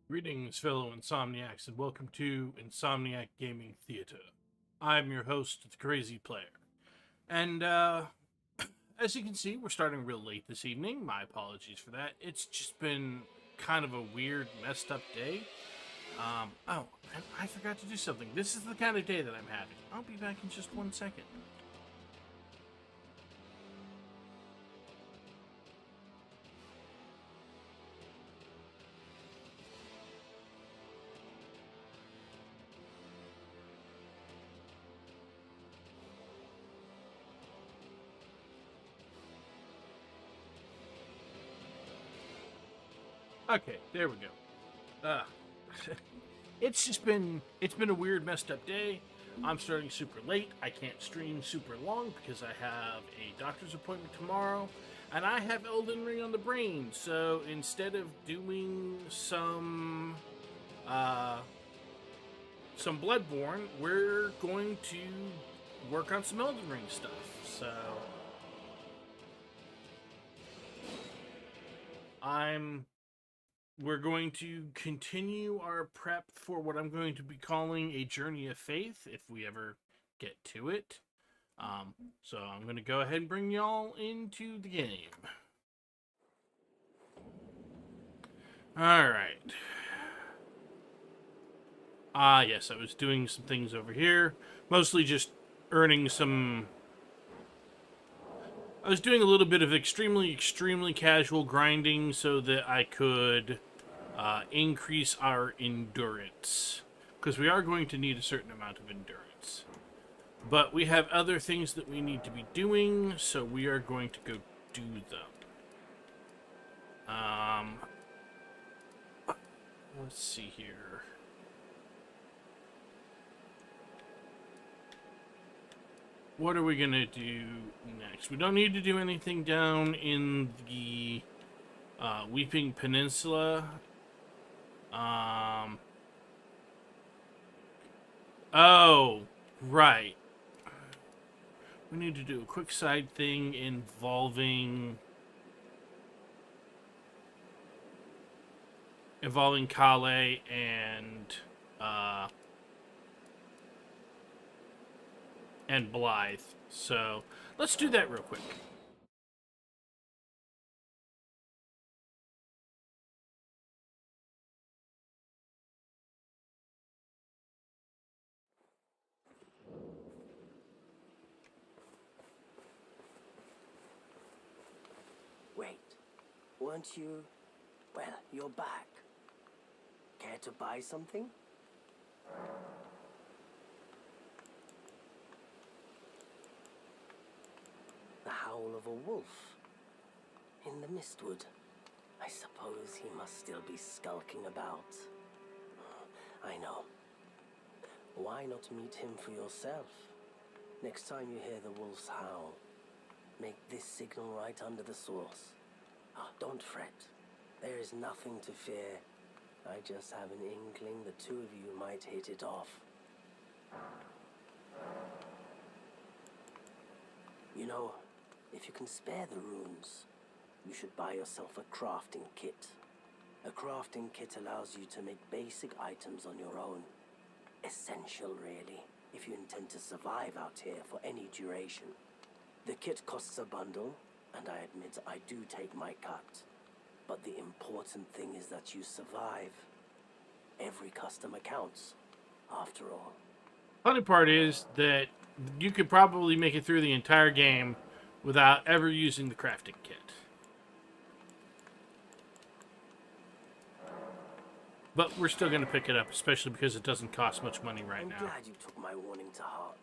Greetings, fellow Insomniacs, and welcome to Insomniac Gaming Theater. I'm your host, The Crazy Player. And, as you can see, we're starting real late this evening. My apologies for that. It's just been kind of a weird, messed up day. Oh, and I forgot to do something. This is the kind of day that I'm having. I'll be back in just 1 second. Okay, there we go. It's been a weird, messed up day. I'm starting super late. I can't stream super long because I have a doctor's appointment tomorrow, and I have Elden Ring on the brain. So instead of doing uh, some Bloodborne, we're going to work on some Elden Ring stuff. So I'm we're going to continue our prep for what I'm going to be calling a journey of faith if we ever get to it. So I'm going to go ahead and bring y'all into the game. All right. Yes, I was doing some things over here, mostly just earning some. I was doing a little bit of extremely casual grinding so that I could increase our endurance. Because we are going to need a certain amount of endurance. But we have other things that we need to be doing, so we are going to go do them. Let's see here. What are we going to do next? We don't need to do anything down in the Weeping Peninsula. Oh, right. We need to do a quick side thing involving Kale and Blythe. So let's do that real quick. Wait, weren't you... Well, you're back. Care to buy something? The howl of a wolf. In the Mistwood. I suppose he must still be skulking about. I know. Why not meet him for yourself? Next time you hear the wolf's howl, make this signal right under the source. Don't fret. There is nothing to fear. I just have an inkling the two of you might hit it off. You know, if you can spare the runes, you should buy yourself a crafting kit. A crafting kit allows you to make basic items on your own. Essential, really, if you intend to survive out here for any duration. The kit costs a bundle, and I admit I do take my cut. But the important thing is that you survive. Every customer counts, after all. Funny part is that you could probably make it through the entire game without ever using the crafting kit. But we're still going to pick it up, especially because it doesn't cost much money right now. I'm glad you took my warning to heart.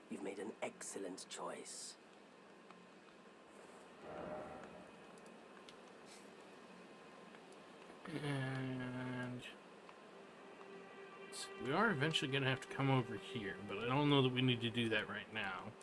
You've made an excellent choice. And we are eventually going to have to come over here, but I don't know that we need to do that right now.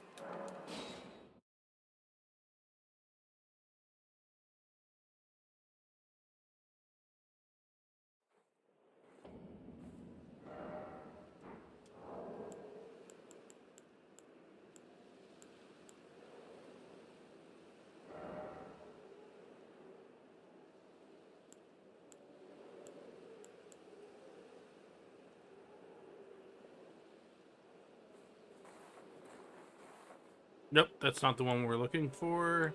Nope, that's not the one we're looking for.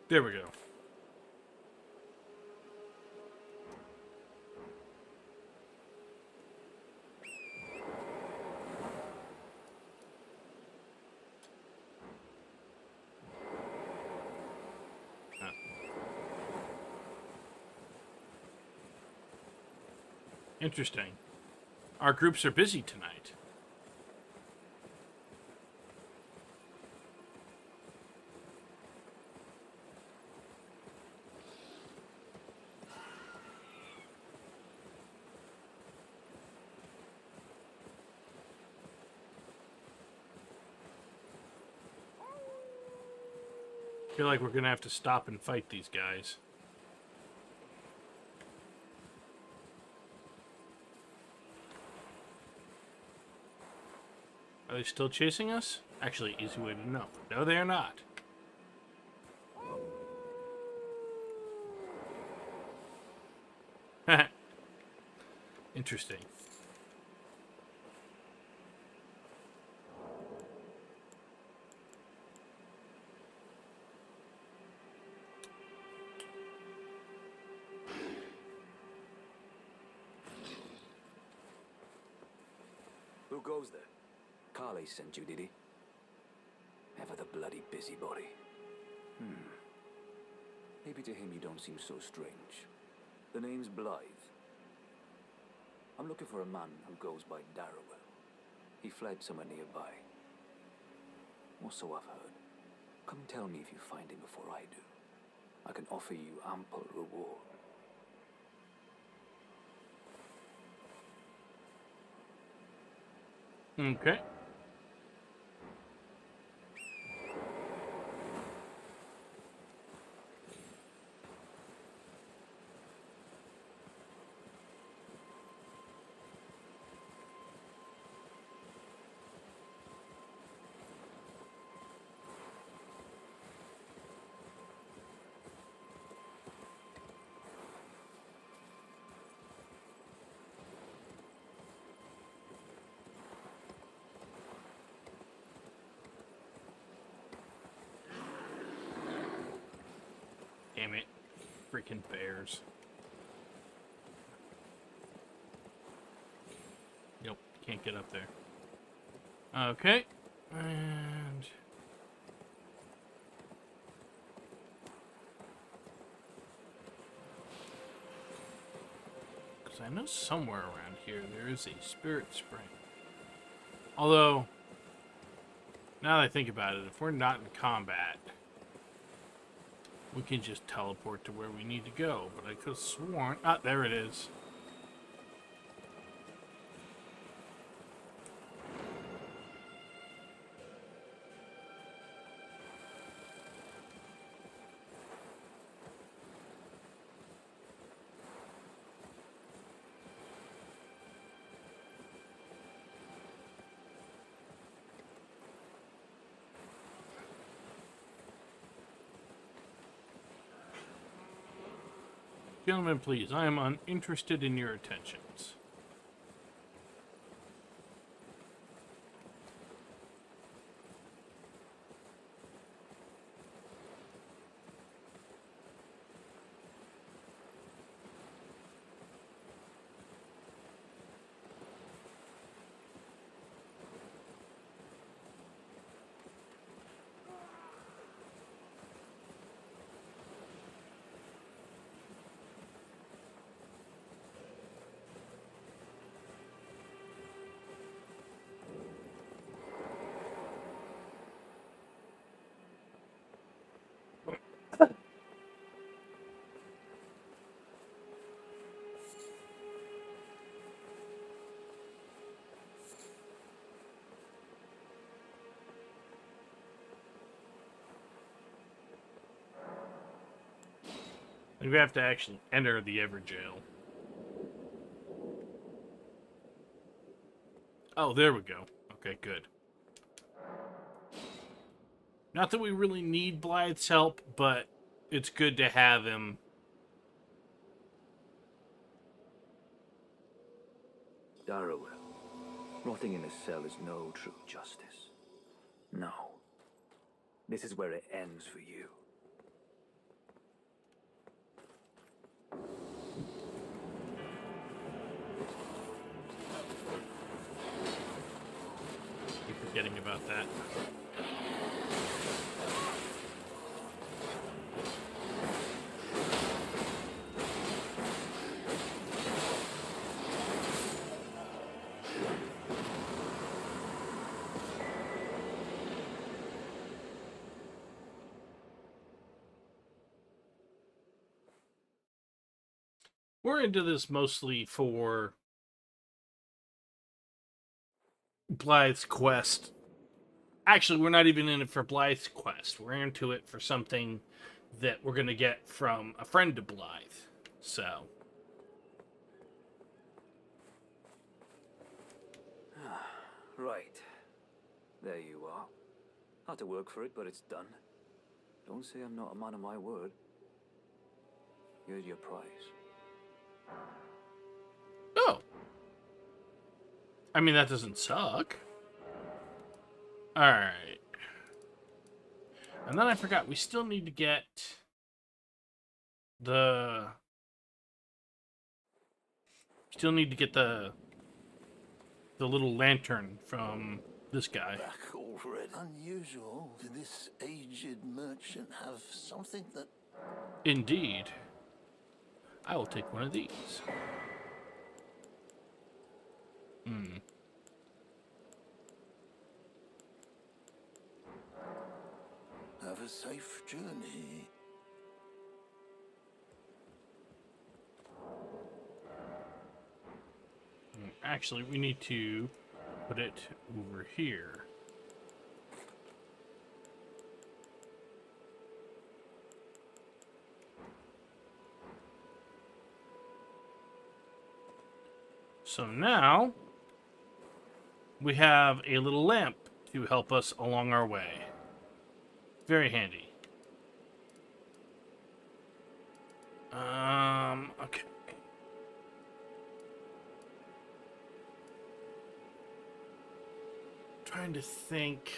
There we go. Interesting. Our groups are busy tonight. I feel like we're gonna have to stop and fight these guys. Are they still chasing us? Actually, easy way to know. No, they are not. Interesting. Who goes there? Carly sent you, did he? Ever the bloody busybody. Maybe to him you don't seem so strange. The name's Blythe. I'm looking for a man who goes by Darrowell. He fled somewhere nearby. Or so I've heard. Come tell me if you find him before I do. I can offer you ample reward. Okay. Damn it. Freaking bears. Nope, can't get up there. Okay. And... because I know somewhere around here there is a spirit spring. Although, now that I think about it, if we're not in combat, we can just teleport to where we need to go. But I could have sworn... ah, there it is. Gentlemen, please, I am uninterested in your attentions. We have to actually enter the Everjail. Oh, there we go. Okay, good. Not that we really need Blythe's help, but it's good to have him. Darrowell. Rotting in a cell is no true justice. No. This is where it ends for you. Keep forgetting about that. We're into this mostly for Blythe's quest. Actually, we're not even in it for Blythe's quest. We're into it for something that we're going to get from a friend to Blythe. So, Right. There you are. Had to work for it, but it's done. Don't say I'm not a man of my word. Here's your prize. oh. I mean, that doesn't suck. Alright. And then I forgot, we still need to get the... Still need to get the little lantern from this guy. Back already. Unusual. Did this aged merchant have something that... Indeed. I will take one of these. Have a safe journey. Actually, we need to put it over here. So now we have a little lamp to help us along our way. Very handy. Okay. Trying to think.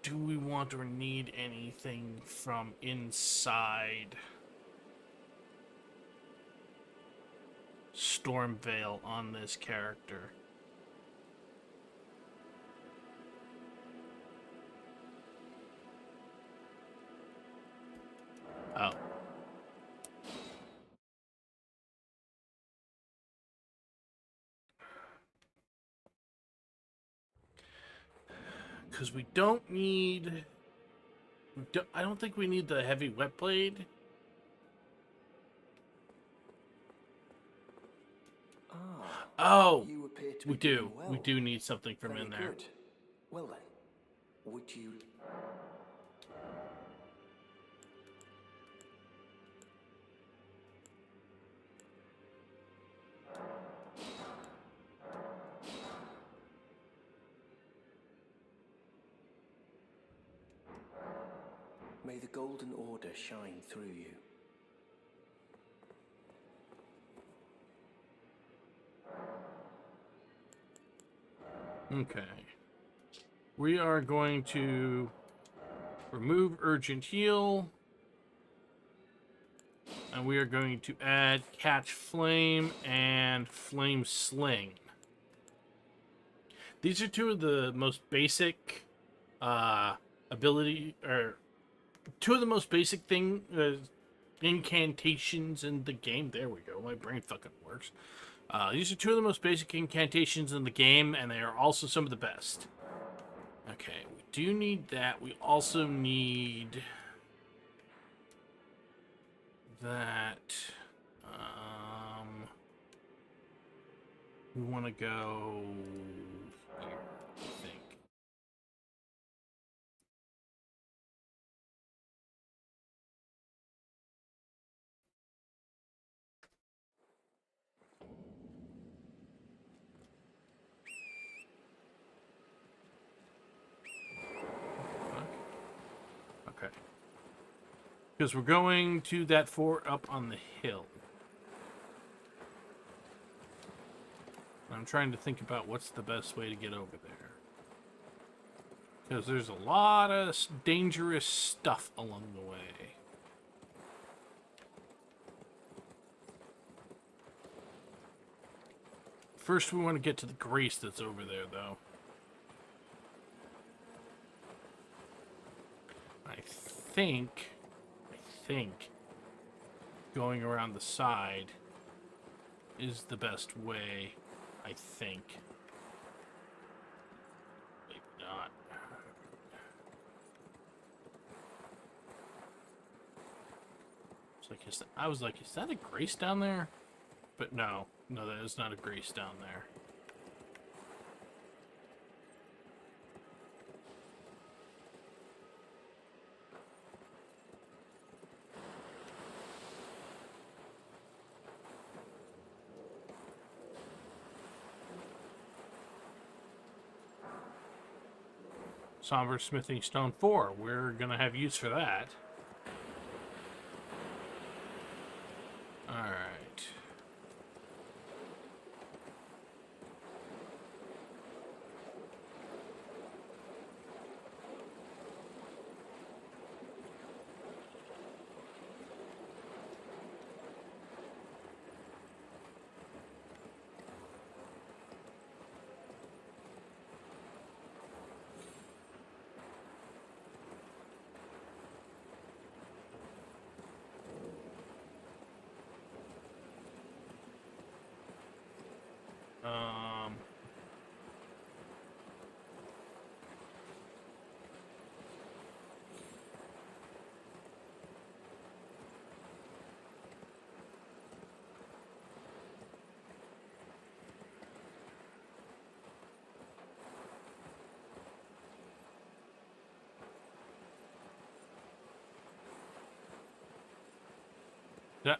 Do we want or need anything from inside Stormvale on this character? Oh. Because we don't need... I don't think we need the heavy wet blade. Oh, You appear to we be doing do. well. We do need something from Very in there. good. Well then, would you... May the Golden Order shine through you. Okay. We are going to remove Urgent Heal. And we are going to add Catch Flame and Flame Sling. These are two of the most basic ability, or two of the most basic incantations in the game. There we go. My brain fucking works. These are two of the most basic incantations in the game, and they are also some of the best. Okay, we do need that. We also need that. We want to go here, I think. Fuck. Because we're going to that fort up on the hill. I'm trying to think about what's the best way to get over there. Because there's a lot of dangerous stuff along the way. First, we want to get to the grace that's over there, though. I think going around the side is the best way. I think. Maybe not. I was like, is that a grace down there? But no, that is not a grace down there. Somber Smithing Stone 4. We're going to have use for that. Alright.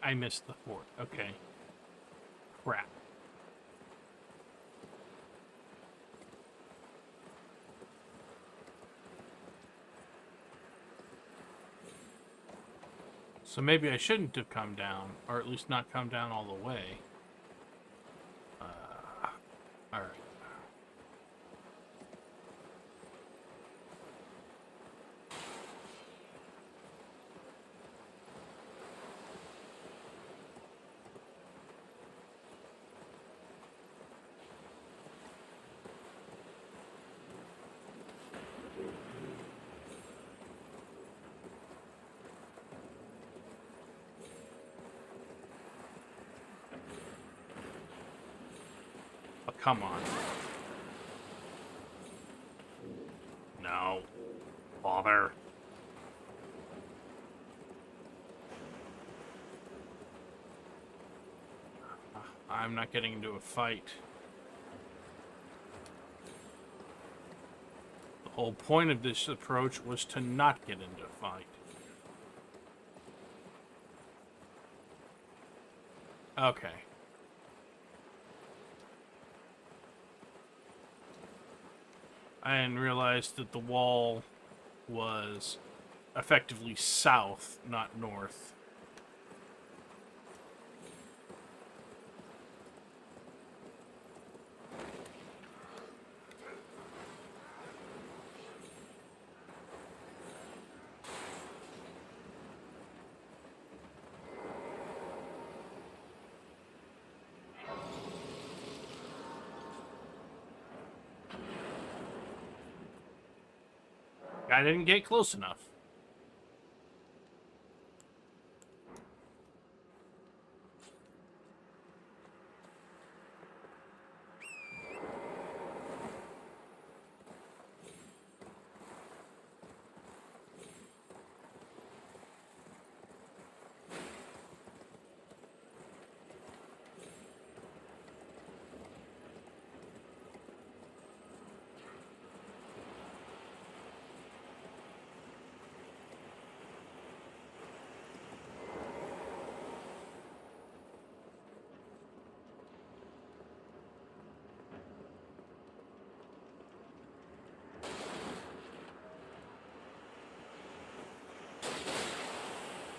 I missed the fort. Okay. Crap. So maybe I shouldn't have come down, or at least not come down all the way. Alright. Oh, come on. No. Bother. I'm not getting into a fight. The whole point of this approach was to not get into a fight. Okay. I didn't realize that the wall was effectively south, not north. I didn't get close enough.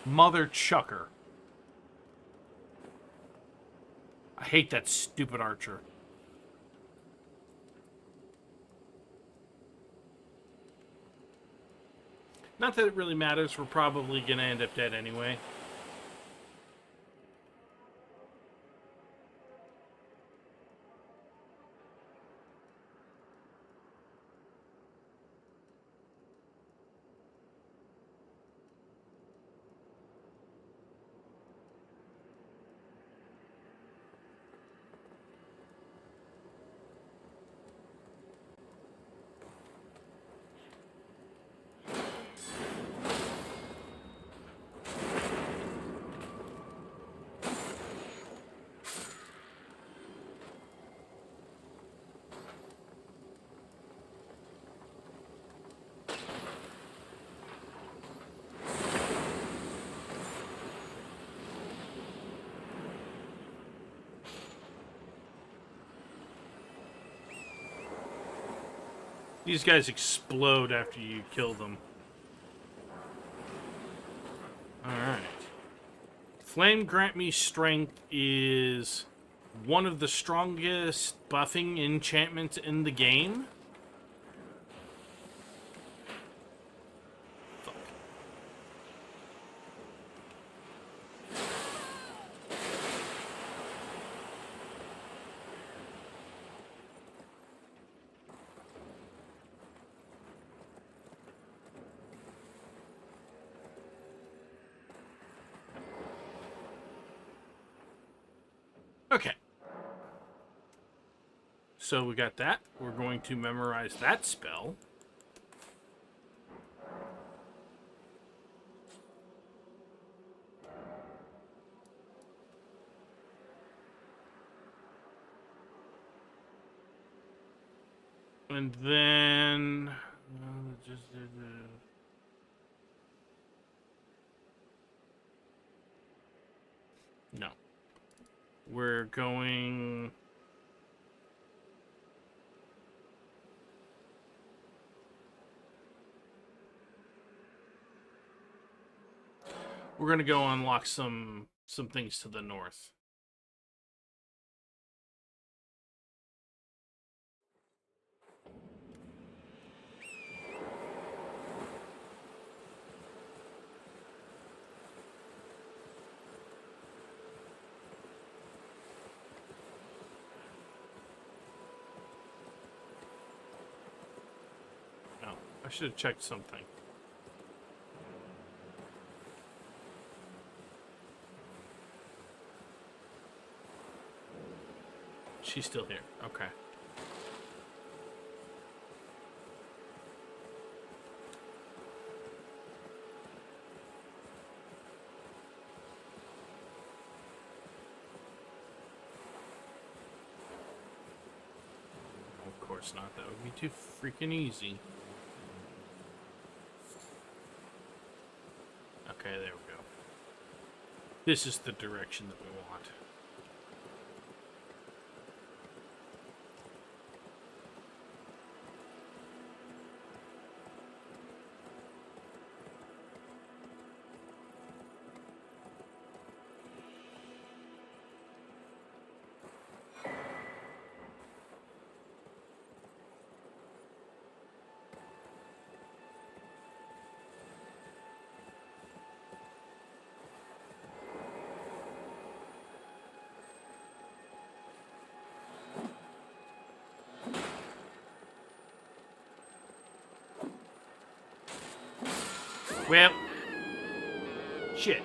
Mother Chucker. I hate that stupid archer. Not that it really matters. We're probably going to end up dead anyway. These guys explode after you kill them. Alright. Flame Grant Me Strength is one of the strongest buffing enchantments in the game. Fuck. Okay. So we got that. We're going to memorize that spell. And then... No. We're going... We're going to go unlock some things to the north. No, I should have checked something. She's still here. Okay. Of course not. That would be too freaking easy. Okay, there we go. This is the direction that we want. Well, shit.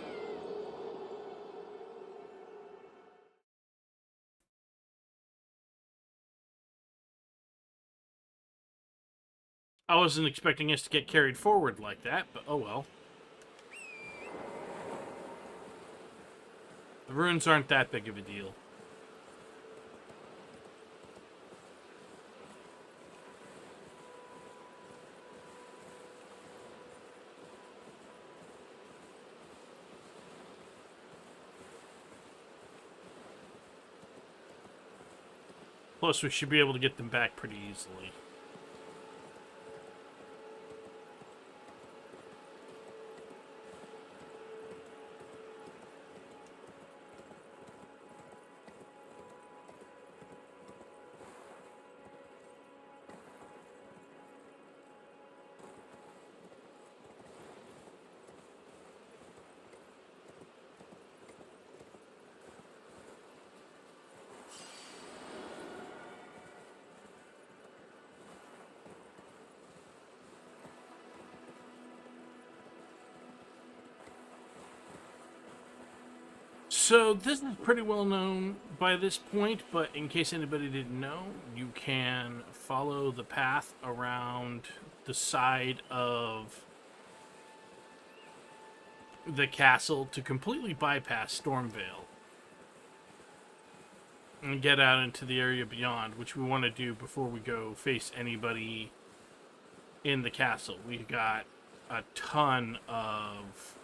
I wasn't expecting us to get carried forward like that, but oh well. The runes aren't that big of a deal. Plus, we should be able to get them back pretty easily. So this is pretty well known by this point, but in case anybody didn't know, you can follow the path around the side of the castle to completely bypass Stormvale and get out into the area beyond, which we want to do before we go face anybody in the castle. We've got a ton of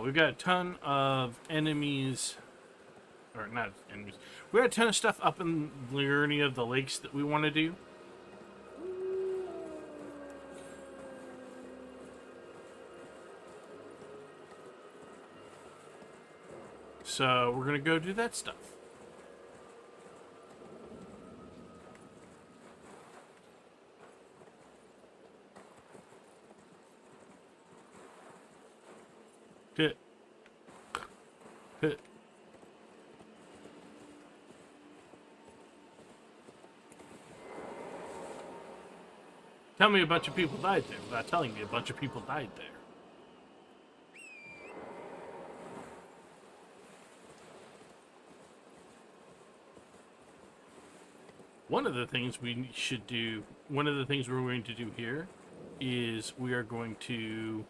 we've got a ton of enemies, or not enemies. We got a ton of stuff up in Liurnia of the Lakes that we want to do. So we're gonna go do that stuff. Hit. Hit. Tell me a bunch of people died there without telling me a bunch of people died there. One of the things we should do, one of the things we're going to do here is we are going to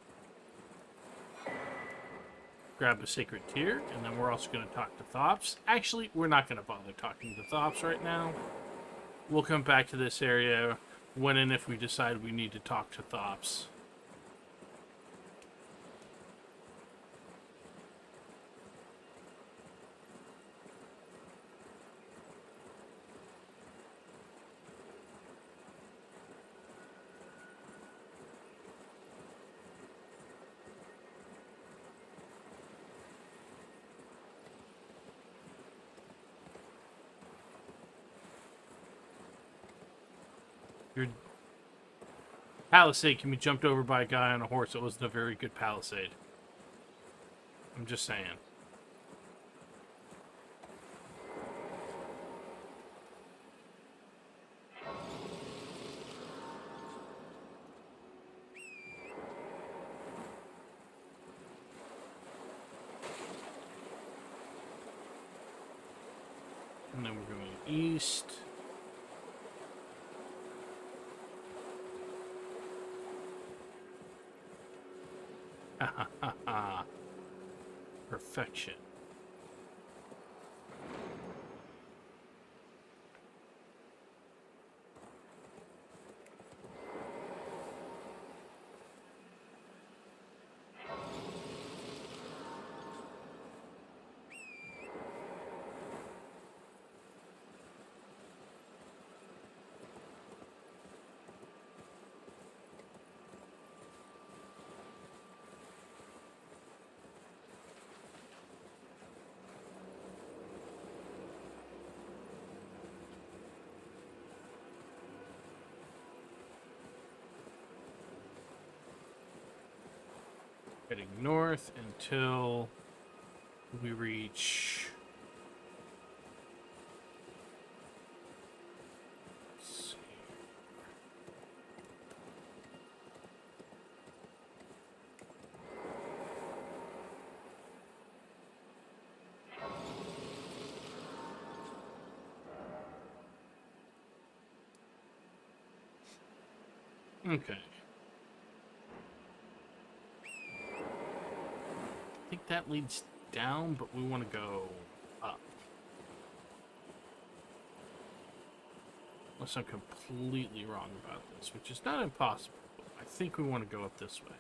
grab a sacred tear, and then we're also going to talk to Thops. Actually, we're not going to bother talking to Thops right now. We'll come back to this area when and if we decide we need to talk to Thops. Your palisade can be jumped over by a guy on a horse. It wasn't a very good palisade. I'm just saying. And then we're going east. Perfection. Heading north until we reach... Let's see. Okay. I think that leads down, but we want to go up. Unless I'm completely wrong about this, which is not impossible. But I think we want to go up this way.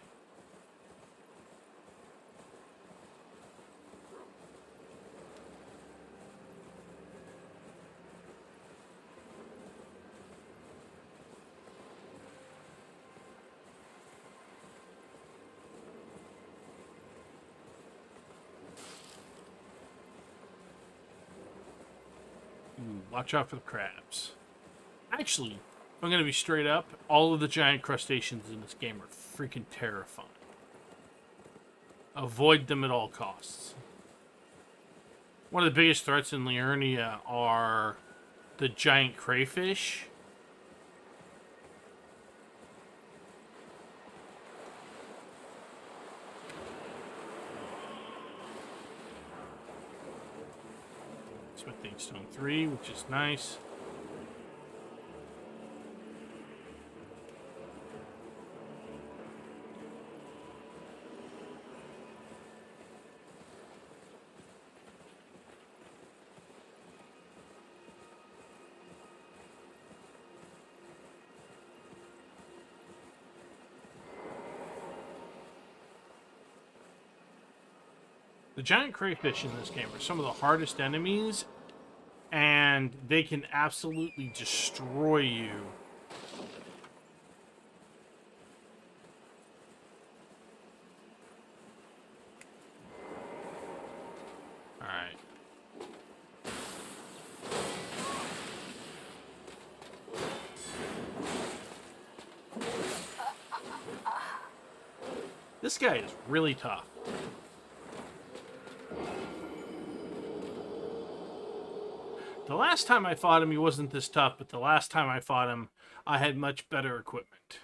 Watch out for the crabs. Actually, if I'm going to be straight up, all of the giant crustaceans in this game are freaking terrifying. Avoid them at all costs. One of the biggest threats in Liurnia are the giant crayfish. Smithing Stone 3, which is nice. The giant crayfish in this game are some of the hardest enemies, and they can absolutely destroy you. Alright. This guy is really tough. The last time I fought him, he wasn't this tough, but the last time I fought him, I had much better equipment.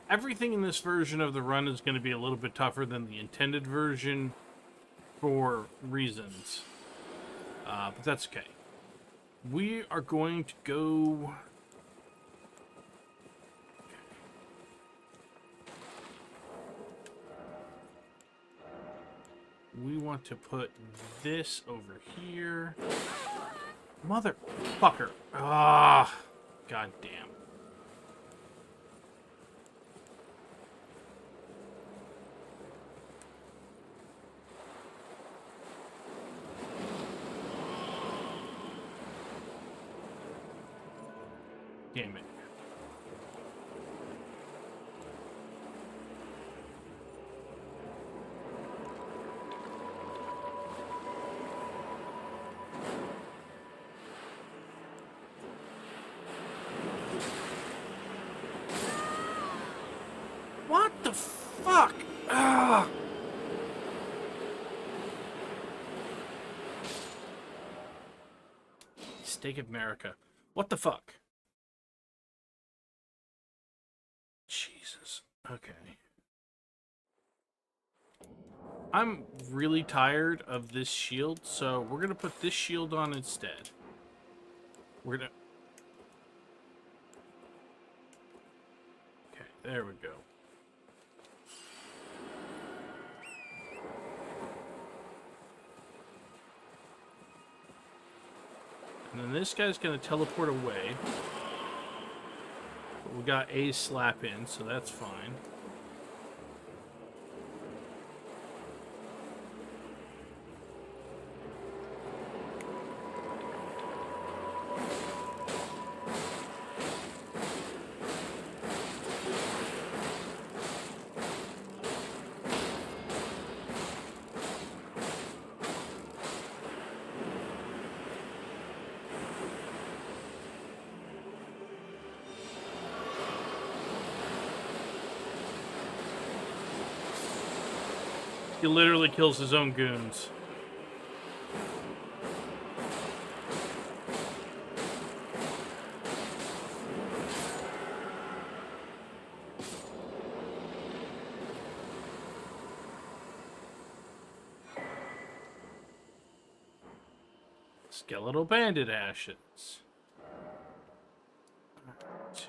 Everything in this version of the run is going to be a little bit tougher than the intended version for reasons. But that's okay. We are going to go... We want to put this over here. Motherfucker. Ah, god damn. Damn it. What the fuck? Ah. Steak of America. What the fuck? Jesus. Okay. I'm really tired of this shield, so we're gonna put this shield on instead. We're gonna... Okay, there we go. And then this guy's gonna teleport away. But we got a slap in, so that's fine. He literally kills his own goons. Skeletal bandit ashes. Alright.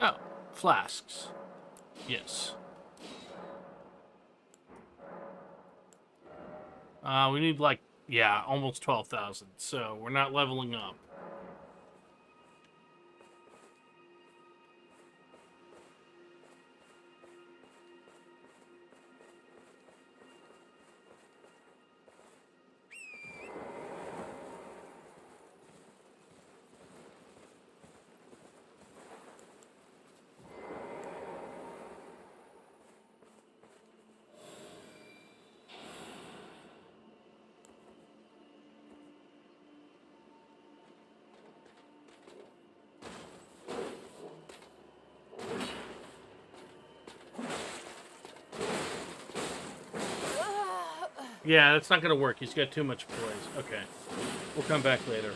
Oh, flasks. Yes. We need like, yeah, almost 12,000, so we're not leveling up. Yeah, that's not gonna work. He's got too much poise. Okay. We'll come back later.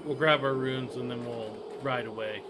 We'll grab our runes and then we'll ride away.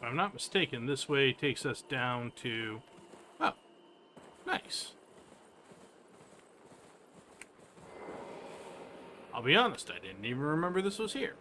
If I'm not mistaken, this way takes us down to... Oh, nice. I'll be honest, I didn't even remember this was here.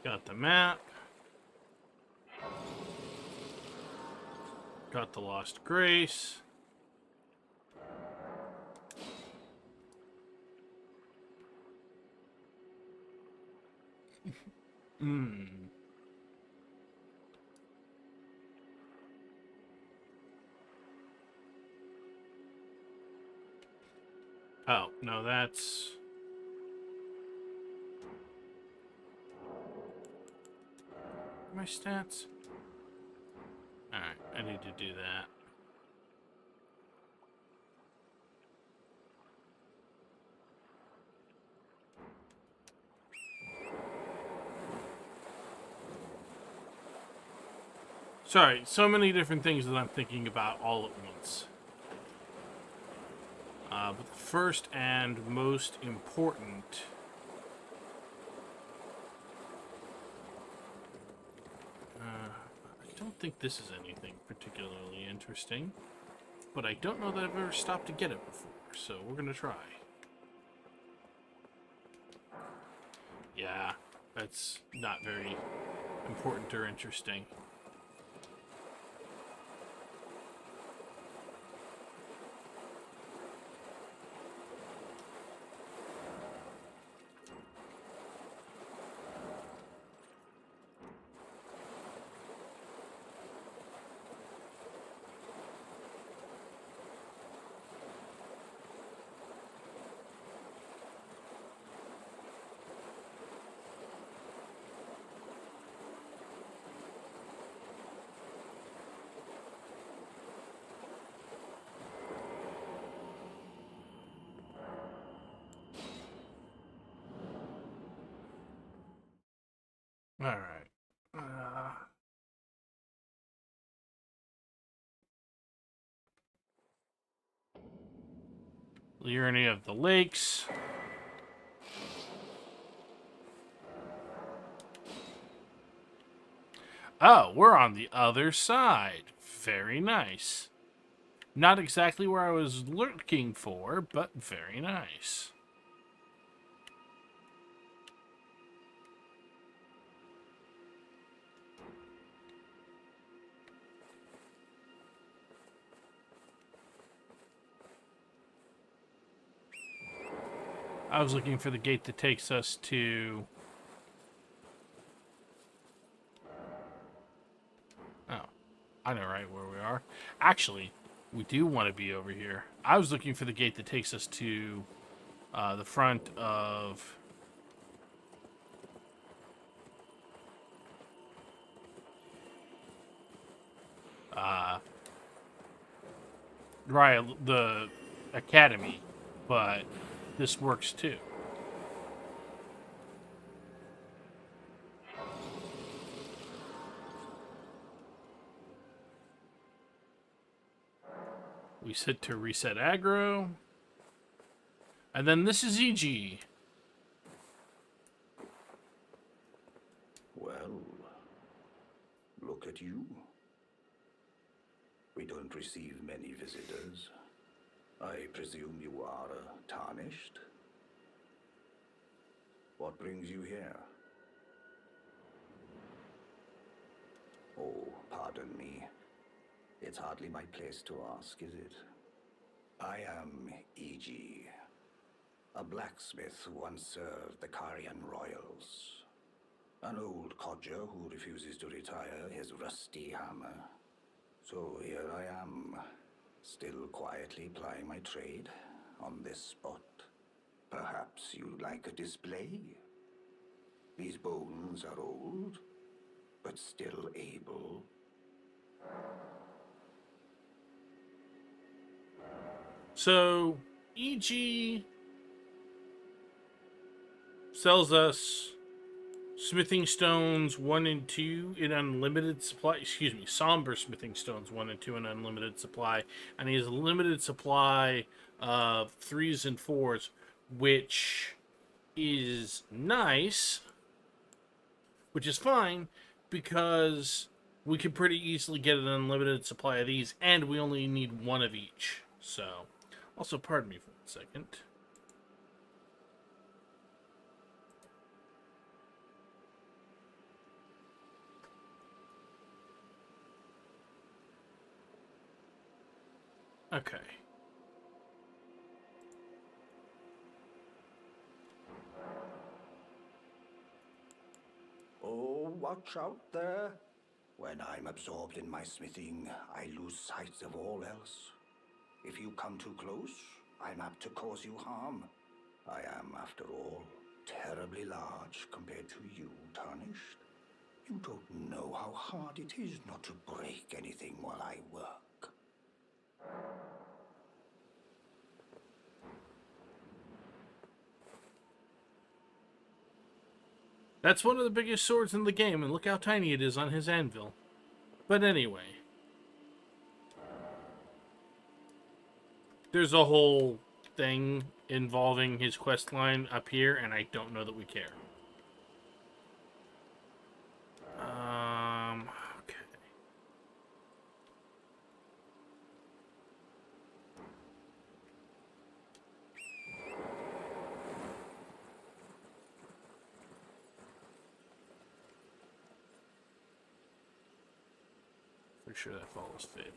Got the map. Got the Lost Grace. Oh, no, that's... My stats? Alright, I need to do that. Sorry, so many different things that I'm thinking about all at once. But the first and most important... I don't think this is anything particularly interesting. But I don't know that I've ever stopped to get it before, so we're gonna try. Yeah, that's not very important or interesting. Alright. Liurnia of the Lakes. Oh, we're on the other side. Very nice. Not exactly where I was looking for, but very nice. I was looking for the gate that takes us to... I know right where we are. Actually, we do want to be over here. I was looking for the gate that takes us to the front of... right, the academy, but this works too. We sit to reset aggro. And then this is EG. Well, look at you. We don't receive many visitors. I presume you are tarnished? What brings you here? Oh, pardon me. It's hardly my place to ask, is it? I am E.G., a blacksmith who once served the Carian royals. An old codger who refuses to retire his rusty hammer. So here I am, still quietly plying my trade on this spot. Perhaps you'd like a display? These bones are old, but still able. So, EG sells us smithing stones 1 and 2 in unlimited supply. Excuse me, somber smithing stones 1 and 2 in unlimited supply. And he has a limited supply of 3s and 4s, which is nice, which is fine, because we can pretty easily get an unlimited supply of these, and we only need 1 of each. So, also, pardon me for 1 second. Okay. Oh, watch out there. When I'm absorbed in my smithing, I lose sight of all else. If you come too close, I'm apt to cause you harm. I am, after all, terribly large compared to you, Tarnished. You don't know how hard it is not to break anything while I work. That's one of the biggest swords in the game, and look how tiny it is on his anvil. But anyway. There's a whole thing involving his quest line up here, and I don't know that we care. Okay. Pretty sure that follows Fable.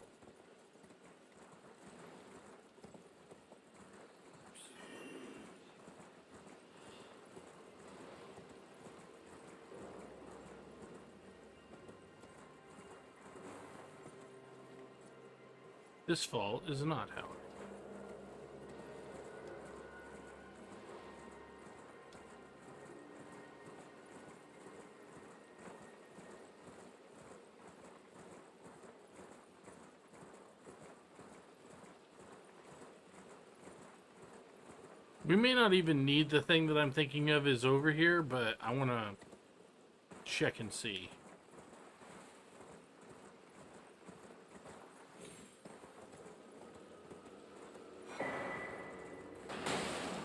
This fall is not, however. We may not even need the thing that I'm thinking of is over here, but I want to check and see.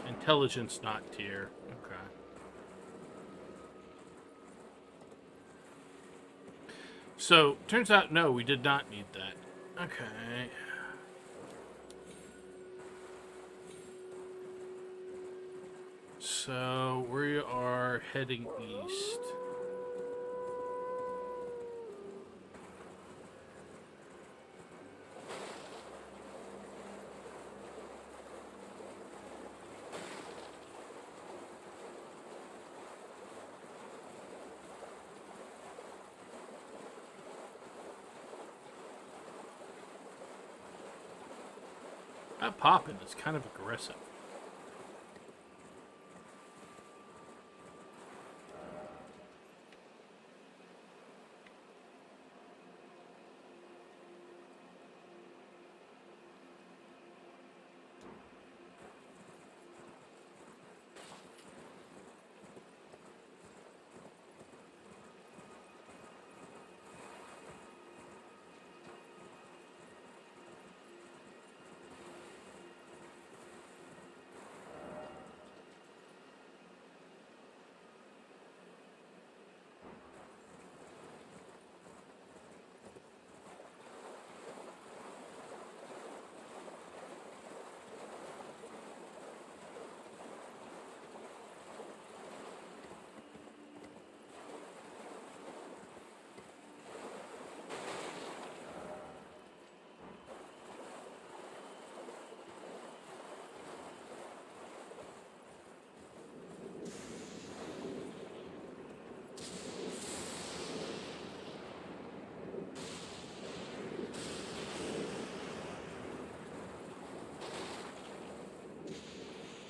Intelligence not tier. Okay. So, turns out, no, we did not need that. Okay. So, we are heading east. That popping is kind of aggressive.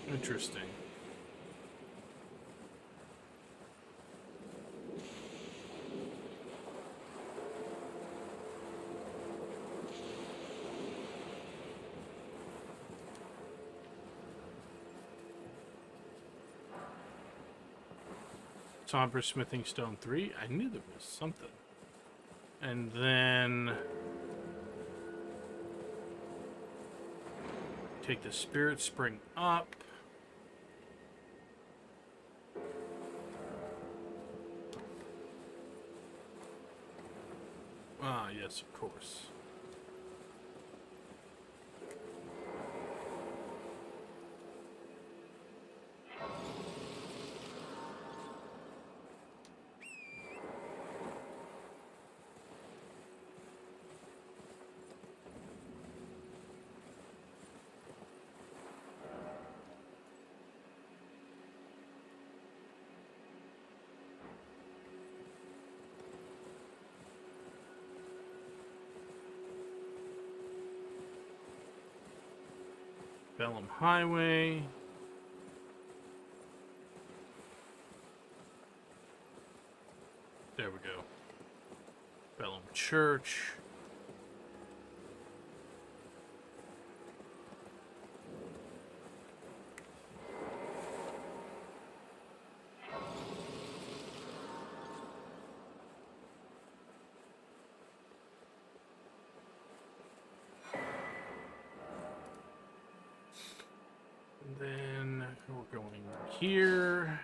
Interesting. Somber Smithing Stone 3. I knew there was something. And then take the Spirit Spring up. Ah, yes, of course. Bellum Highway. There we go. Bellum Church. And then we're going here.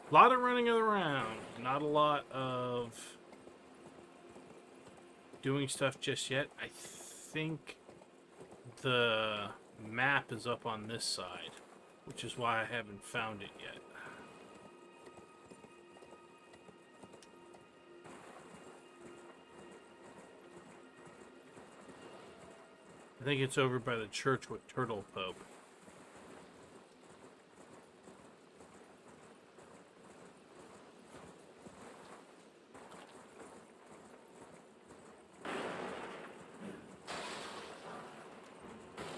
A lot of running around, not a lot of doing stuff just yet. I think the map is up on this side, which is why I haven't found it yet. I think it's over by the church with Turtle Pope.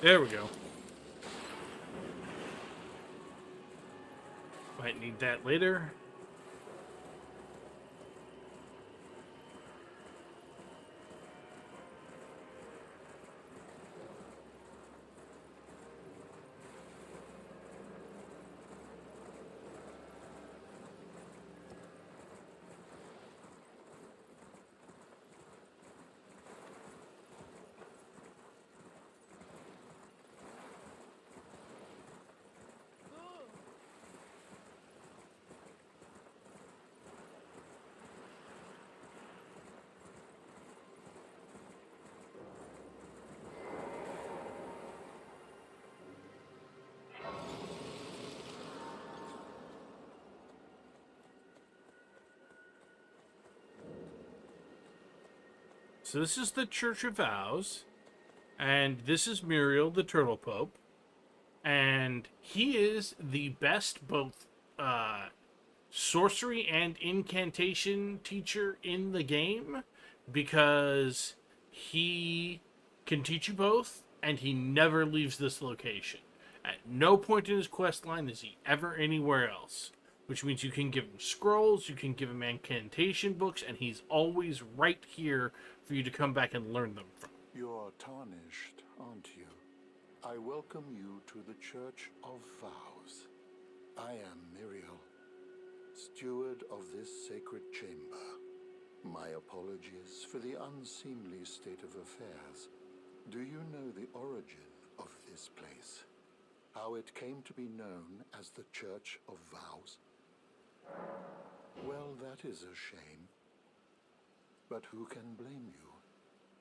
There we go. Might need that later. So this is the Church of Vows, and this is Muriel, the Turtle Pope. and he is the best both sorcery and incantation teacher in the game, because he can teach you both, and he never leaves this location. At no point in his quest line is he ever anywhere else, which means you can give him scrolls, you can give him incantation books, and he's always right here for you to come back and learn them from. You're tarnished, aren't you? I welcome you to the Church of Vows. I am Miriel, steward of this sacred chamber. My apologies for the unseemly state of affairs. Do you know the origin of this place? How it came to be known as the Church of Vows? Well, that is a shame. But who can blame you?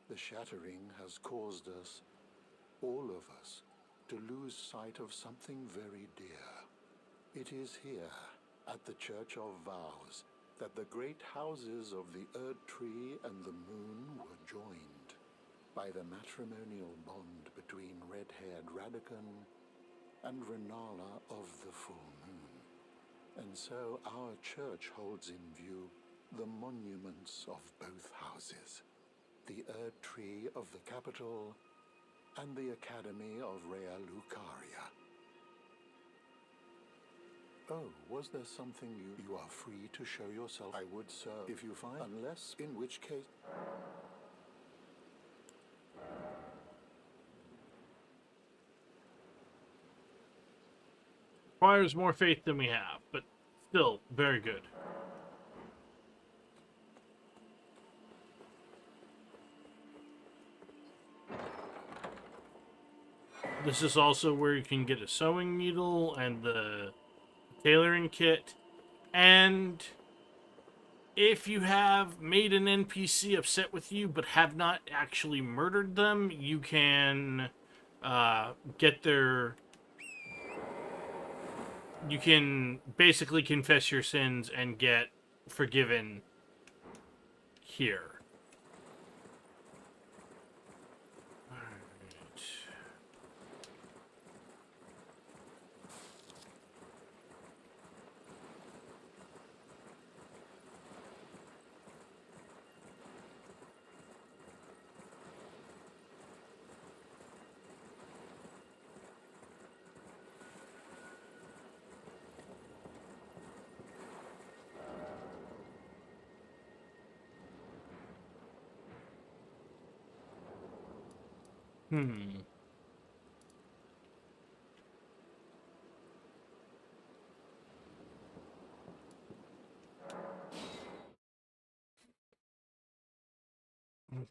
The shattering has caused us, all of us, to lose sight of something very dear. It is here, at the Church of Vows, that the great houses of the Erd Tree and the Moon were joined by the matrimonial bond between red-haired Radagon and Renala of the Full Moon. And so our church holds in view the monuments of both houses, the Erd Tree of the capital and the Academy of Rea Lucaria. Oh, was there something you are free to show yourself? I would, sir, if you find, unless, in which case... Requires more faith than we have, but still very good. This is also where you can get a sewing needle and the tailoring kit. And if you have made an NPC upset with you but have not actually murdered them, you can get their... You can basically confess your sins and get forgiven here.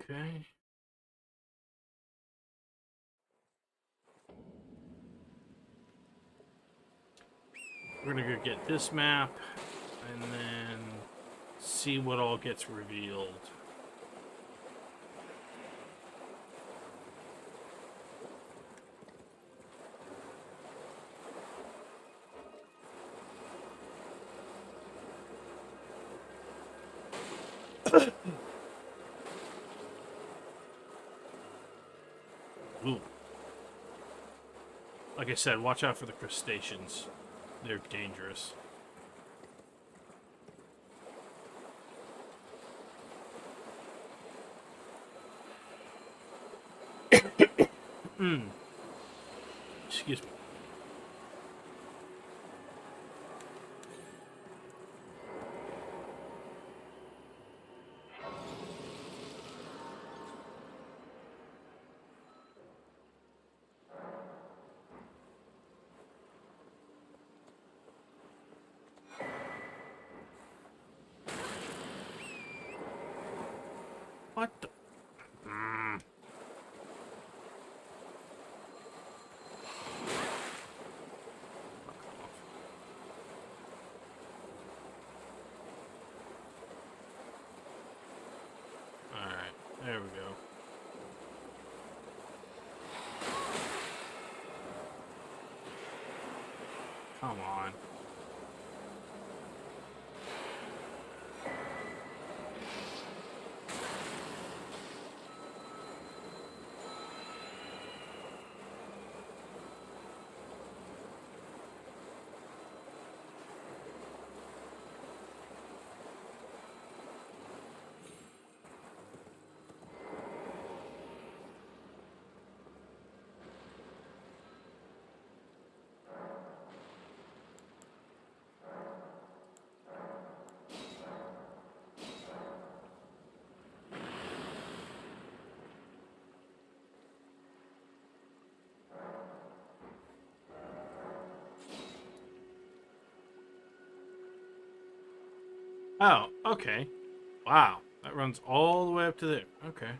Okay. We're gonna go get this map and then see what all gets revealed. Ooh. Like I said, watch out for the crustaceans. They're dangerous. Excuse me. What the? Alright, there we go. Come on. Oh, okay. Wow. That runs all the way up to there. Okay.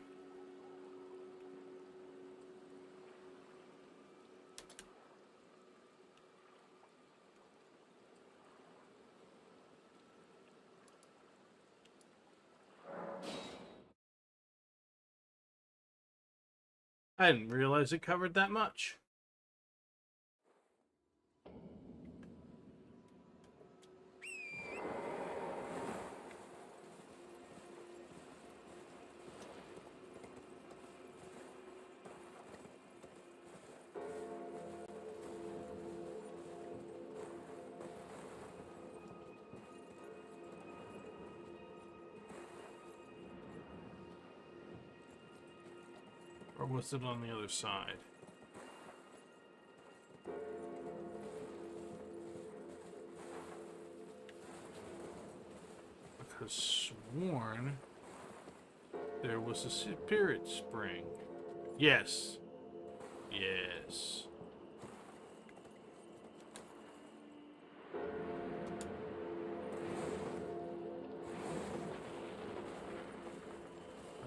I didn't realize it covered that much. Or was it on the other side? I could have sworn there was a spirit spring. Yes. Yes.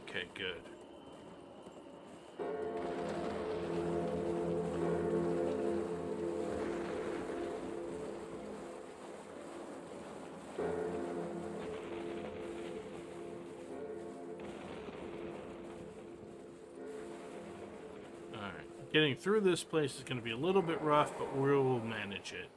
Okay, good. Alright. Getting through this place is going to be a little bit rough, but we'll manage it.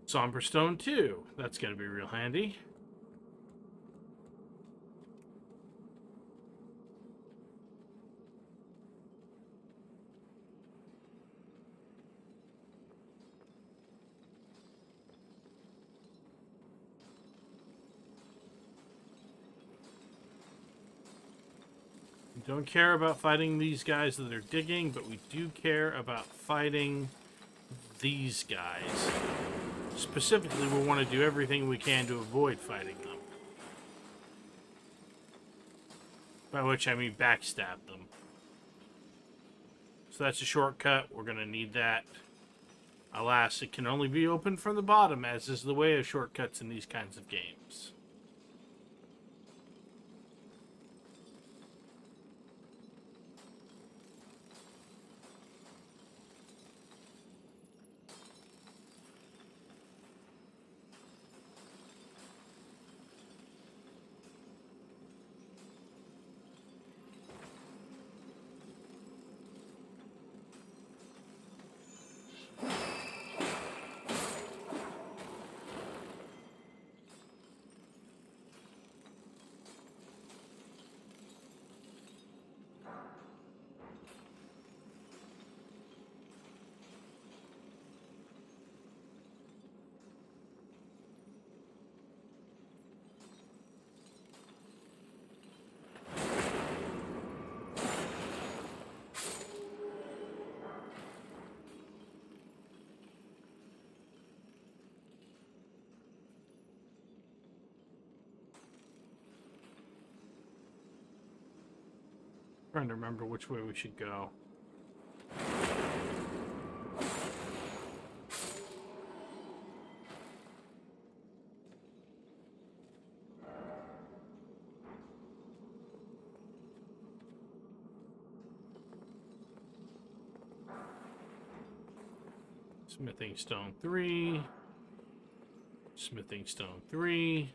Somber Stone 2. That's going to be real handy. We don't care about fighting these guys that are digging, but we do care about fighting these guys. Specifically, we want to do everything we can to avoid fighting them. By which I mean backstab them. So that's a shortcut. We're going to need that. Alas, it can only be opened from the bottom, as is the way of shortcuts in these kinds of games. Trying to remember which way we should go. Smithing stone 3. Smithing stone 3.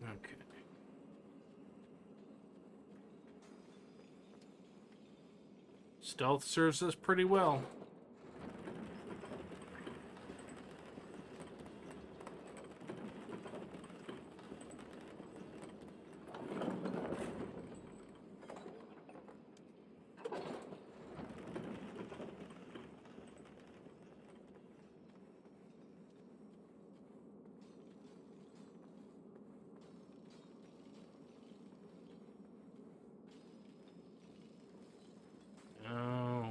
Okay. Stealth serves us pretty well. Oh.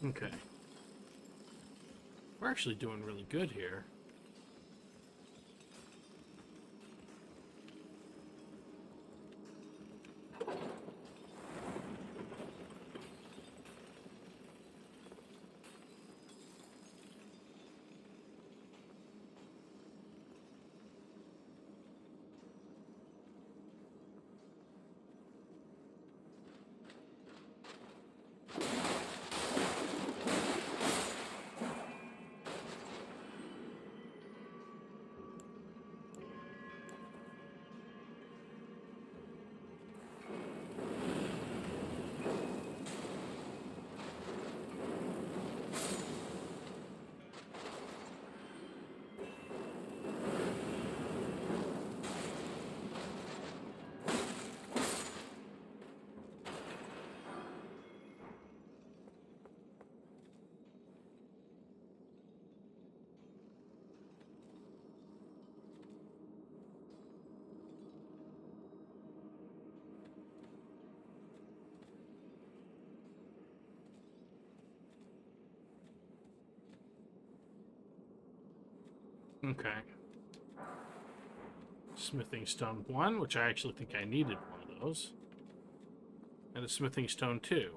Okay. We're actually doing really good here. Okay. Smithing stone 1, which I actually think I needed one of those. And a smithing stone 2.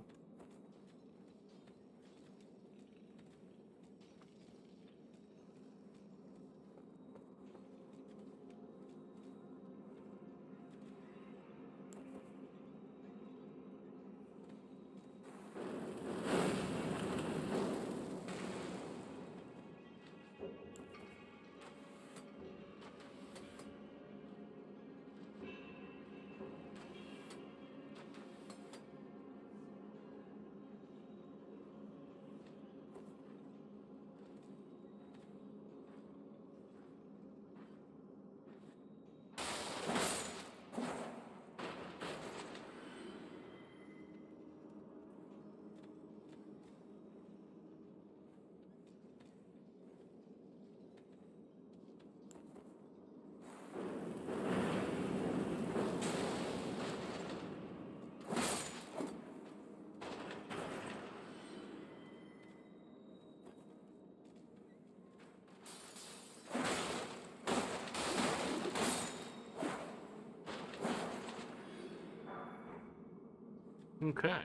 Okay.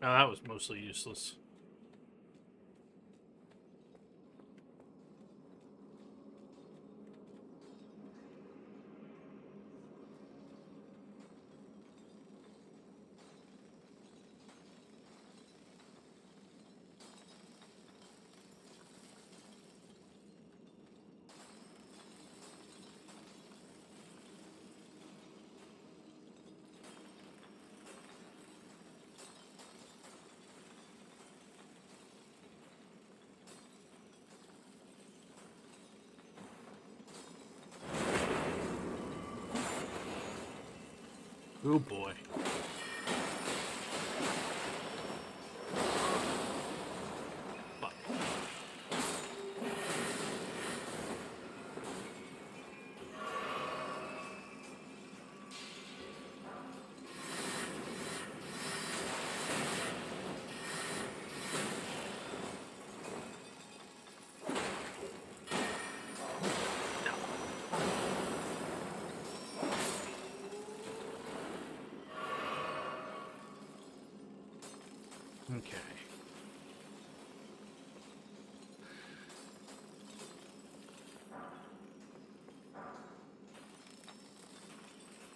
Oh, that was mostly useless. Oh boy. Fuck. Okay.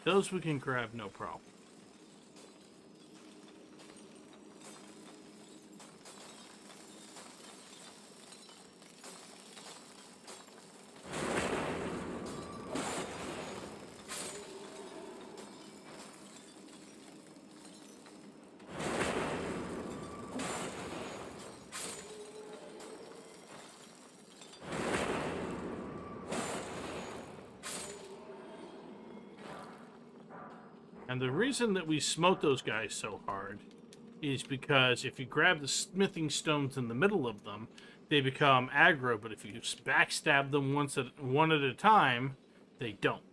Those we can grab, no problem. And the reason that we smote those guys so hard is because if you grab the smithing stones in the middle of them, they become aggro, but if you backstab them one at a time, they don't.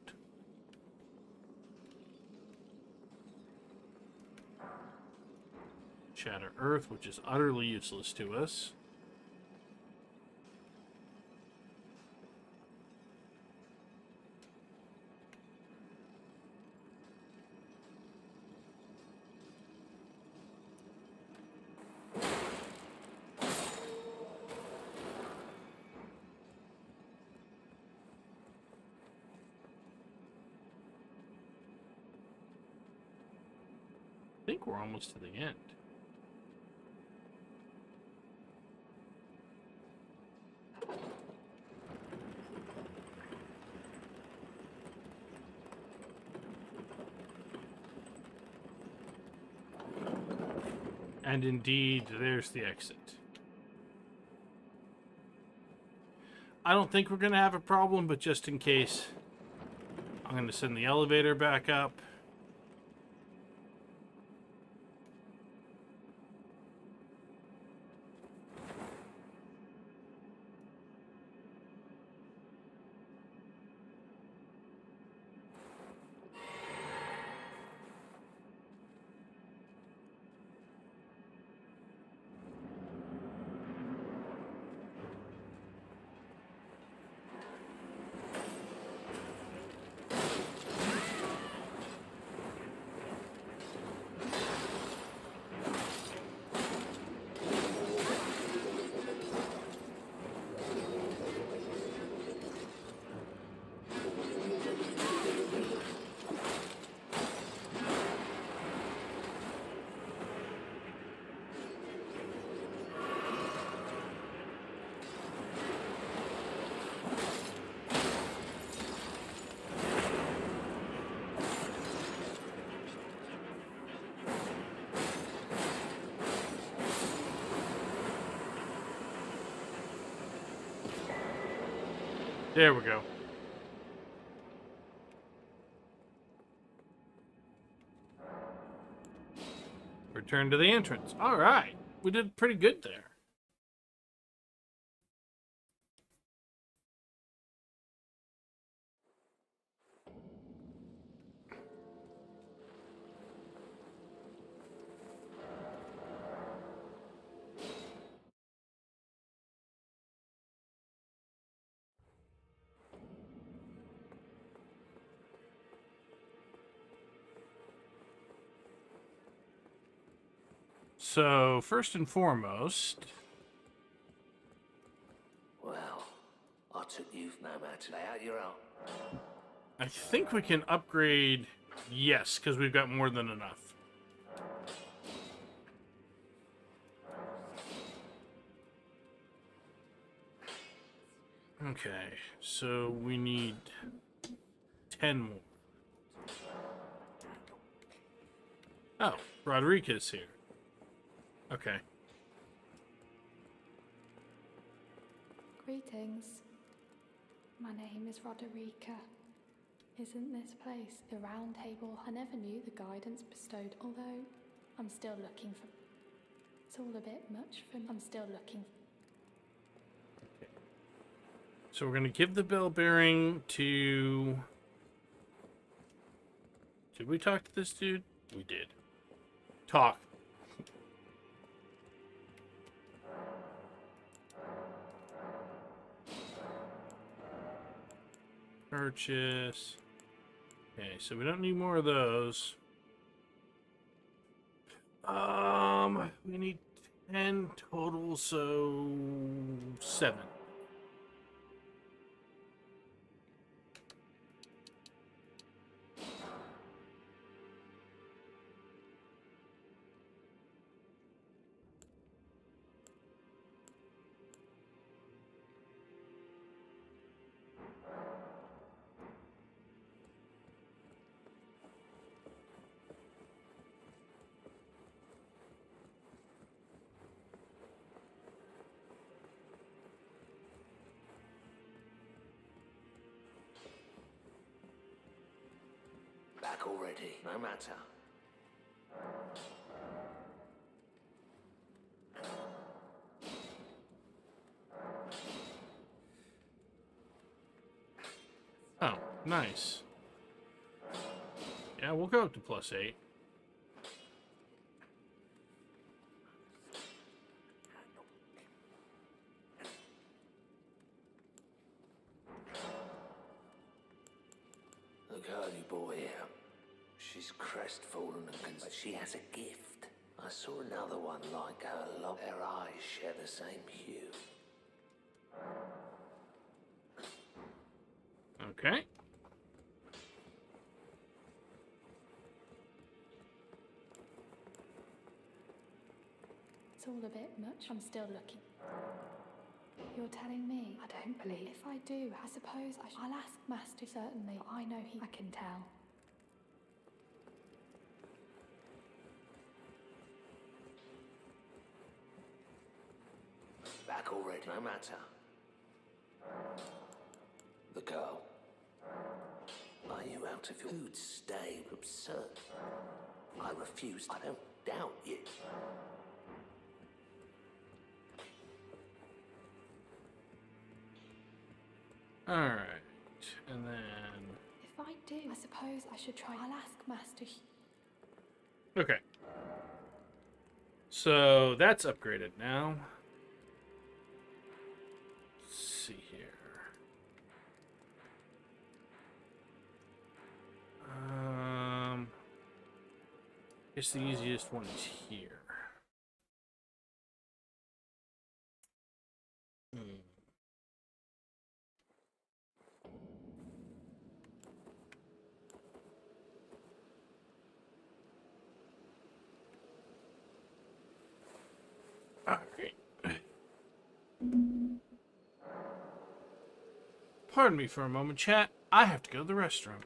Shatter Earth, which is utterly useless to us. I think we're almost to the end. And indeed, there's the exit. I don't think we're going to have a problem, but just in case, I'm going to send the elevator back up. There we go. Return to the entrance. All right. We did pretty good there. So, first and foremost, Well, I took you've no matter. Lay out your own. I think we can upgrade, yes, because we've got more than enough. Okay, so we need 10 more. Oh, Roderica's here. Okay. Greetings. My name is Roderica. Isn't this place the Round Table? I never knew the guidance bestowed, although I'm still looking for... It's all a bit much for me. I'm still looking. Okay. So we're going to give the bell bearing to... Did we talk to this dude? We did. Talk. Purchase. Okay, so we don't need more of those. We need And total, so 7. Back already, no matter. Oh, nice. Yeah, we'll go up to +8. The girly boy here. She's crestfallen but she has a gift. I saw another one like her. Their eyes share the same hue. Okay. It's all a bit much. I'm still looking. You're telling me? I don't believe. If I do, I suppose I'll ask Master certainly. I know I can tell. Back already, no matter. The girl. Are you out of your food? Stay absurd. I refuse. I don't doubt you. Alright. And then... If I do, I suppose I should try. I'll ask Master. Okay. So that's upgraded now. Let's see here. I guess the easiest one is here. Alright. Pardon me for a moment, chat. I have to go to the restroom.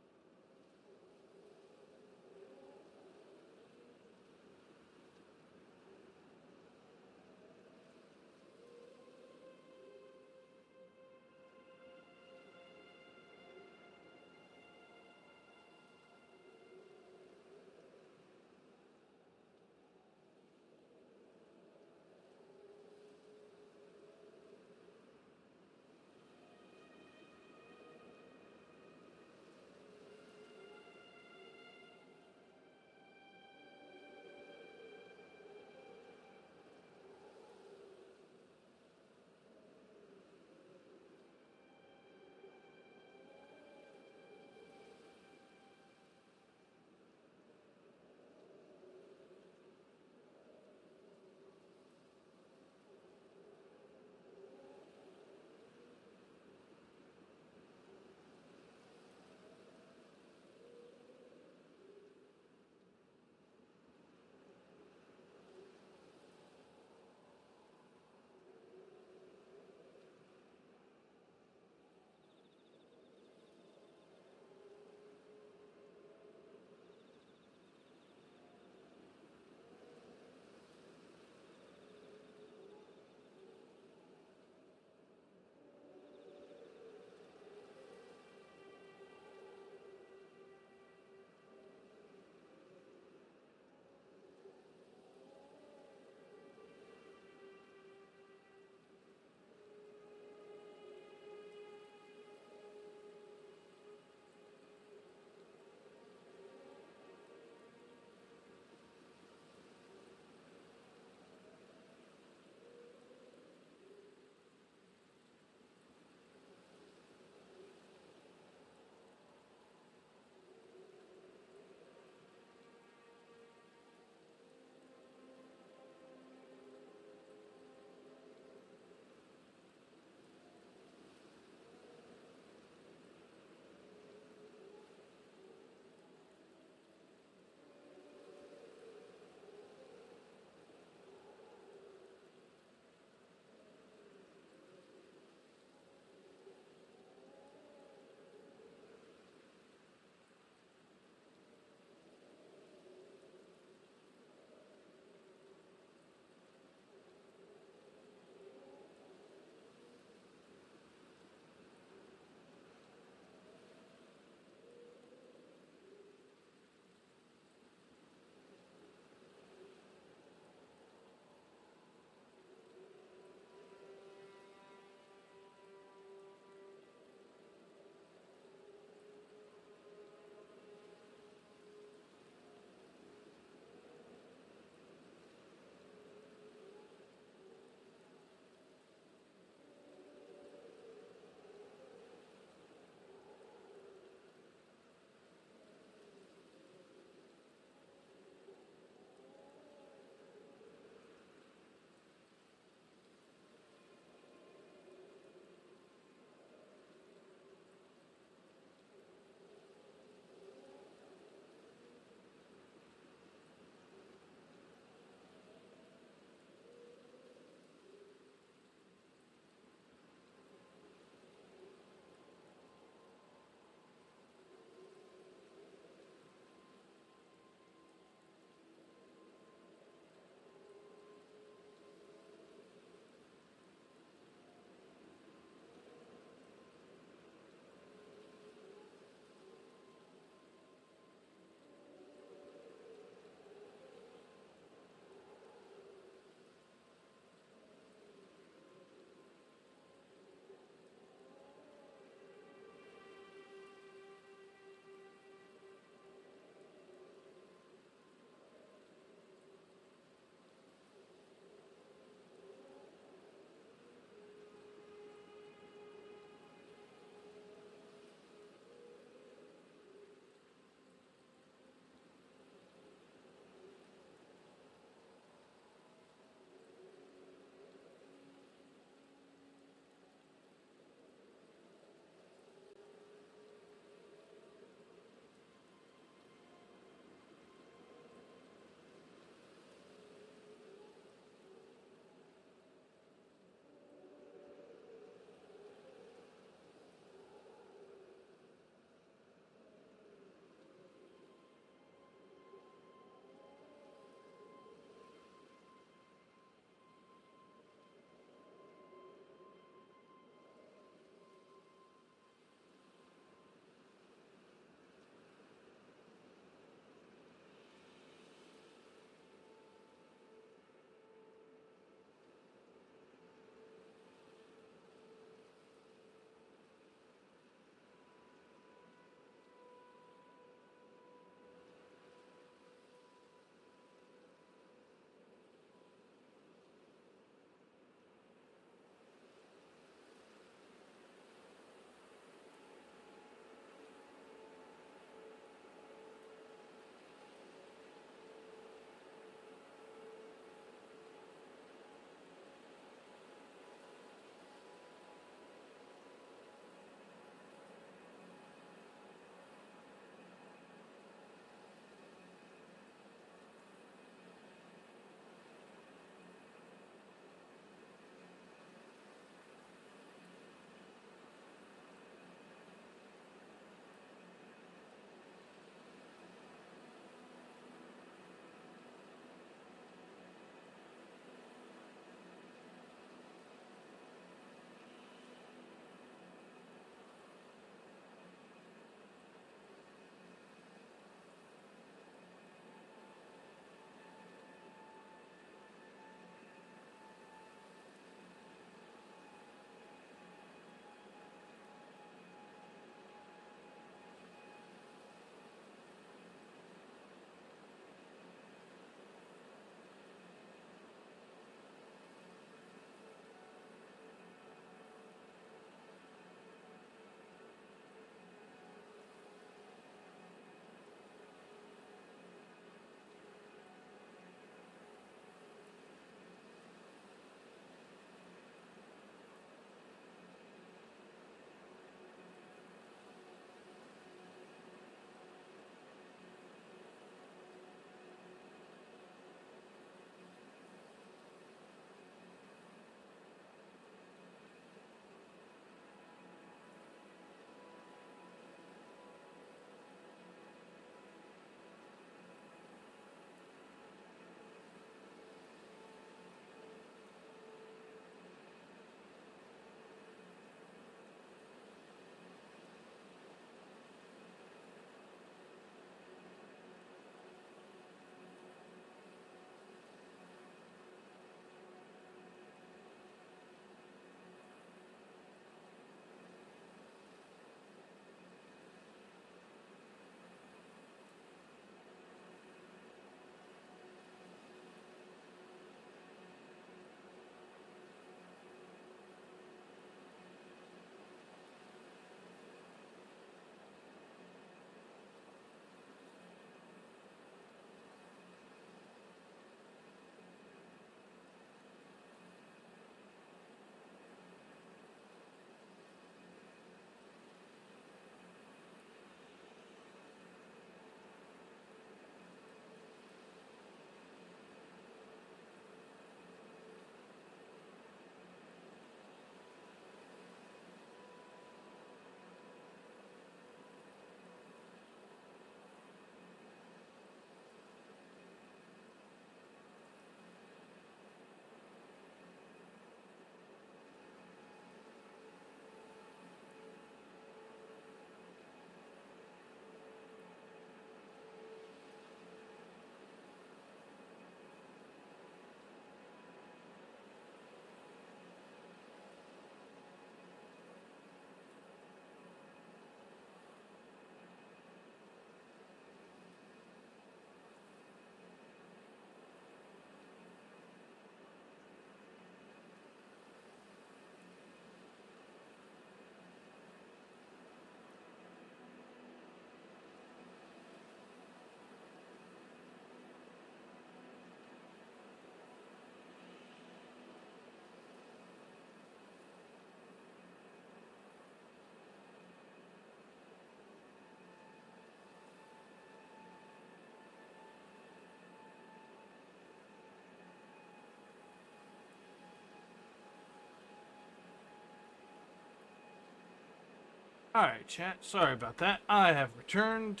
Alright, chat. Sorry about that. I have returned.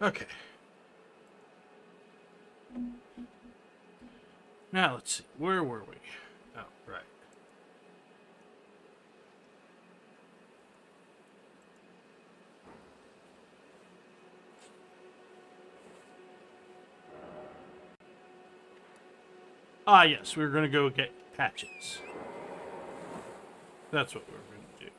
Okay. Now let's see. Where were we? Oh, right. Ah, yes. We were going to go get patches. That's what we were going to do.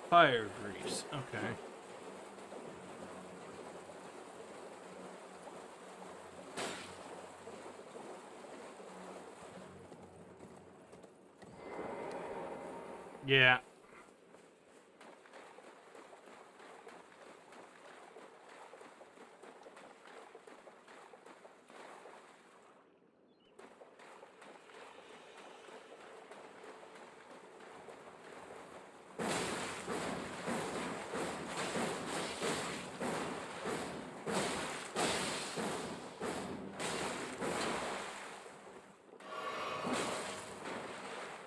Fire grease. Okay. Yeah.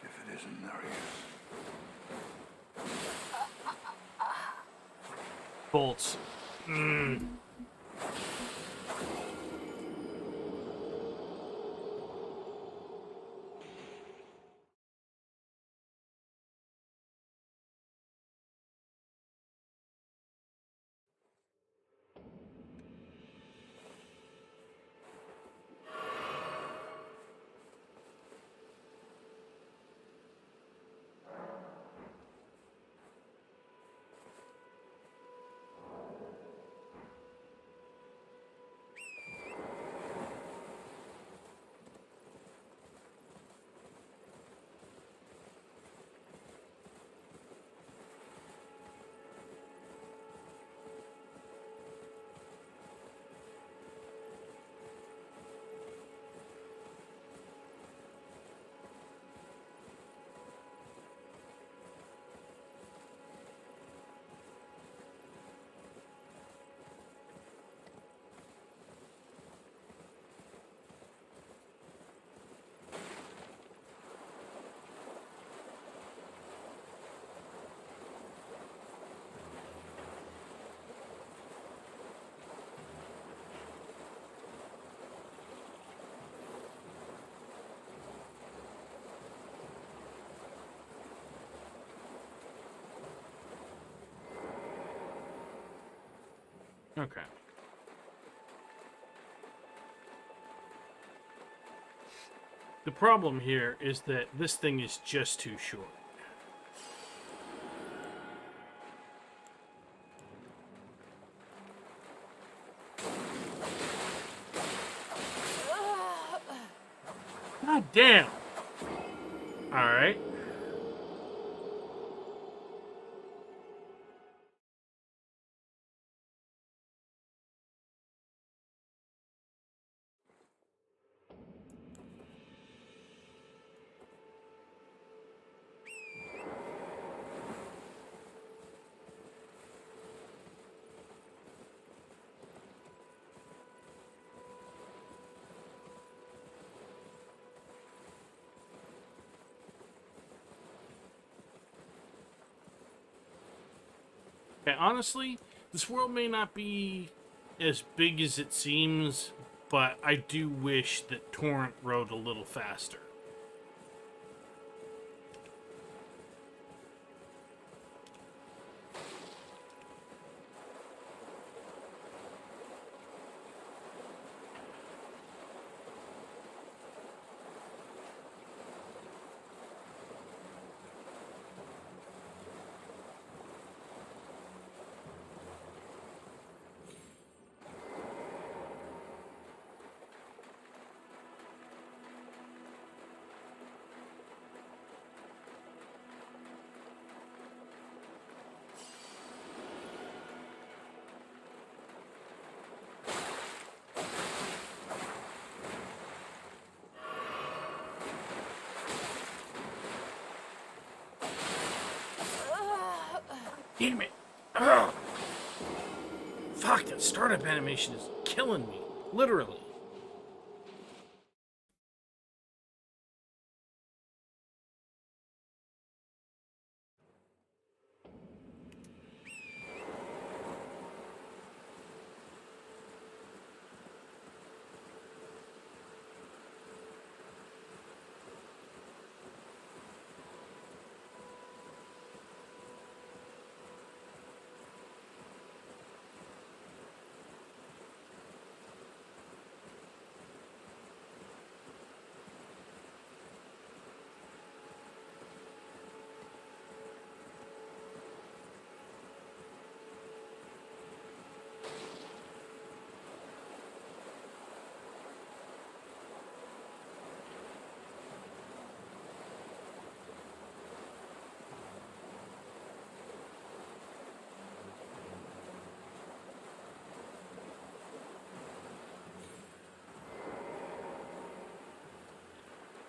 If it isn't Nereus. Bolts. Okay. The problem here is that this thing is just too short. God damn! Alright. Okay, honestly, this world may not be as big as it seems, but I do wish that Torrent rode a little faster. Damn it. Ugh. Fuck, that startup animation is killing me. Literally.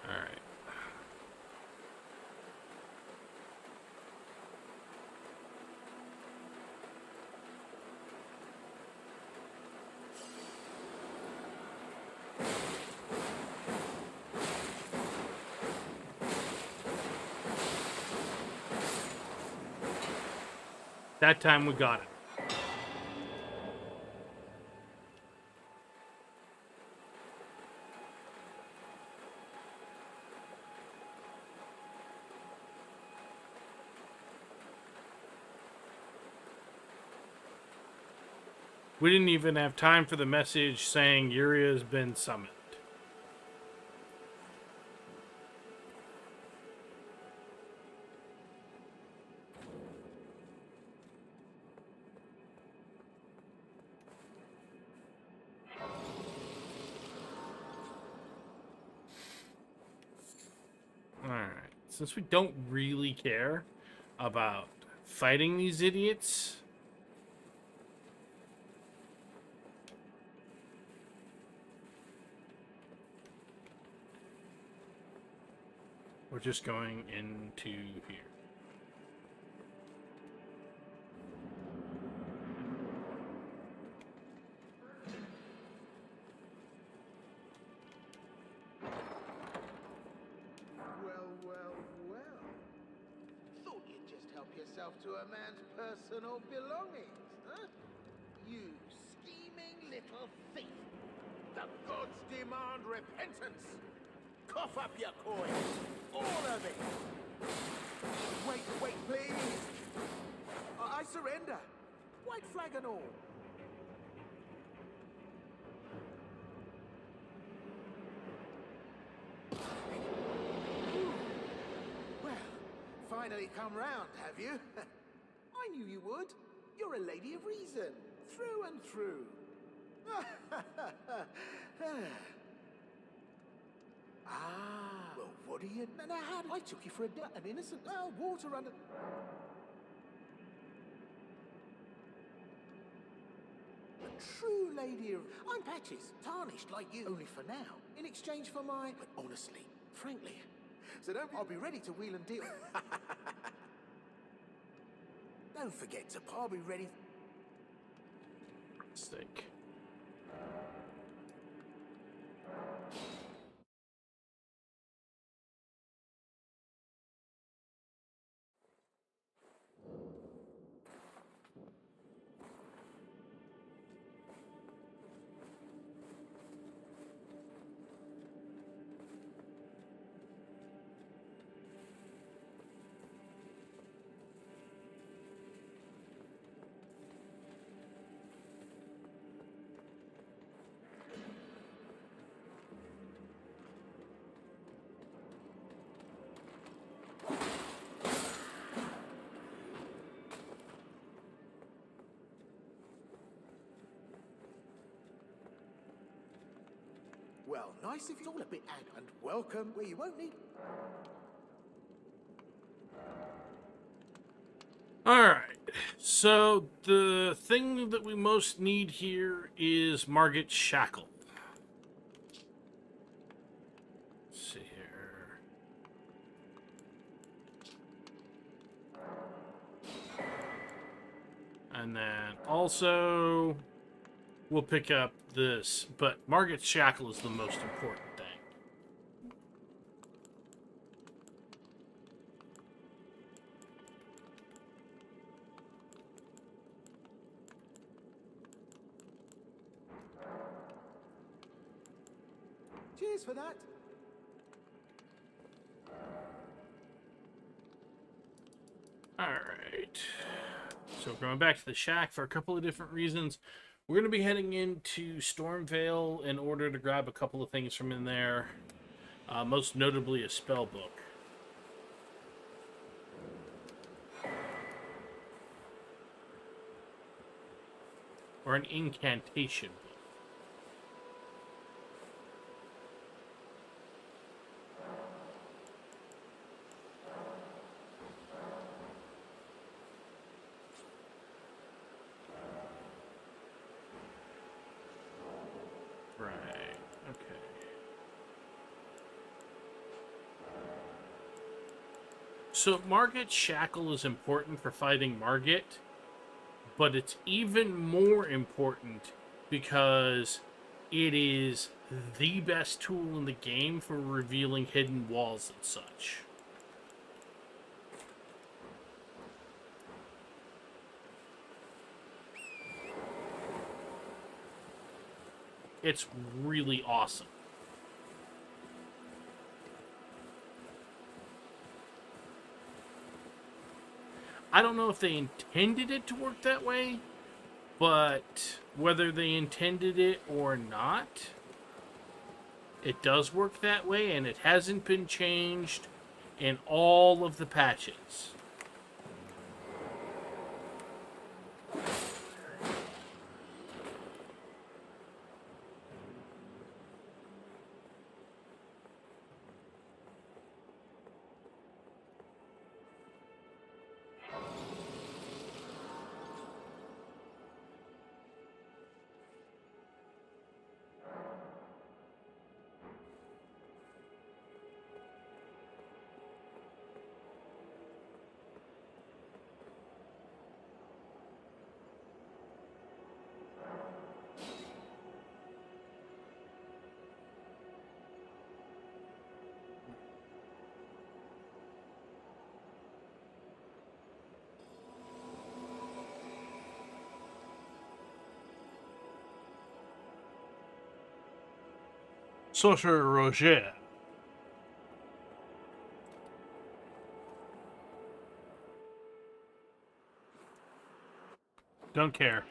Alright. That time we got it. We didn't even have time for the message saying Yuria has been summoned. Alright, since we don't really care about fighting these idiots, we're just going into here. Well. Thought you'd just help yourself to a man's personal belongings, huh? You scheming little thief. The gods demand repentance. Cough up your coins. All of it. Wait, please. I surrender. White flag and all. Well, finally come round, have you? I knew you would. You're a lady of reason, through and through. Well, what do you... Now, how... I took you for an innocent... water under... A true lady of... I'm Patches, tarnished like you. Only for now, in exchange for my... But honestly, frankly... So I'll be ready to wheel and deal. Don't forget to... I'll be ready... Steak. Well, nice if it's all a bit and welcome where you won't need... Alright, so the thing that we most need here is Margit Shackle. Let's see here. And then also, we'll pick up this. But Margit's Shackle is the most important thing. Cheers for that. Alright. So we're going back to the shack for a couple of different reasons. We're going to be heading into Stormvale in order to grab a couple of things from in there. Most notably a spell book. Or an incantation book. Right, okay. So Margit's Shackle is important for fighting Margit, but it's even more important because it is the best tool in the game for revealing hidden walls and such. It's really awesome. I don't know if they intended it to work that way, but whether they intended it or not, it does work that way, and it hasn't been changed in all of the patches. Sorcerer Roger. Don't care.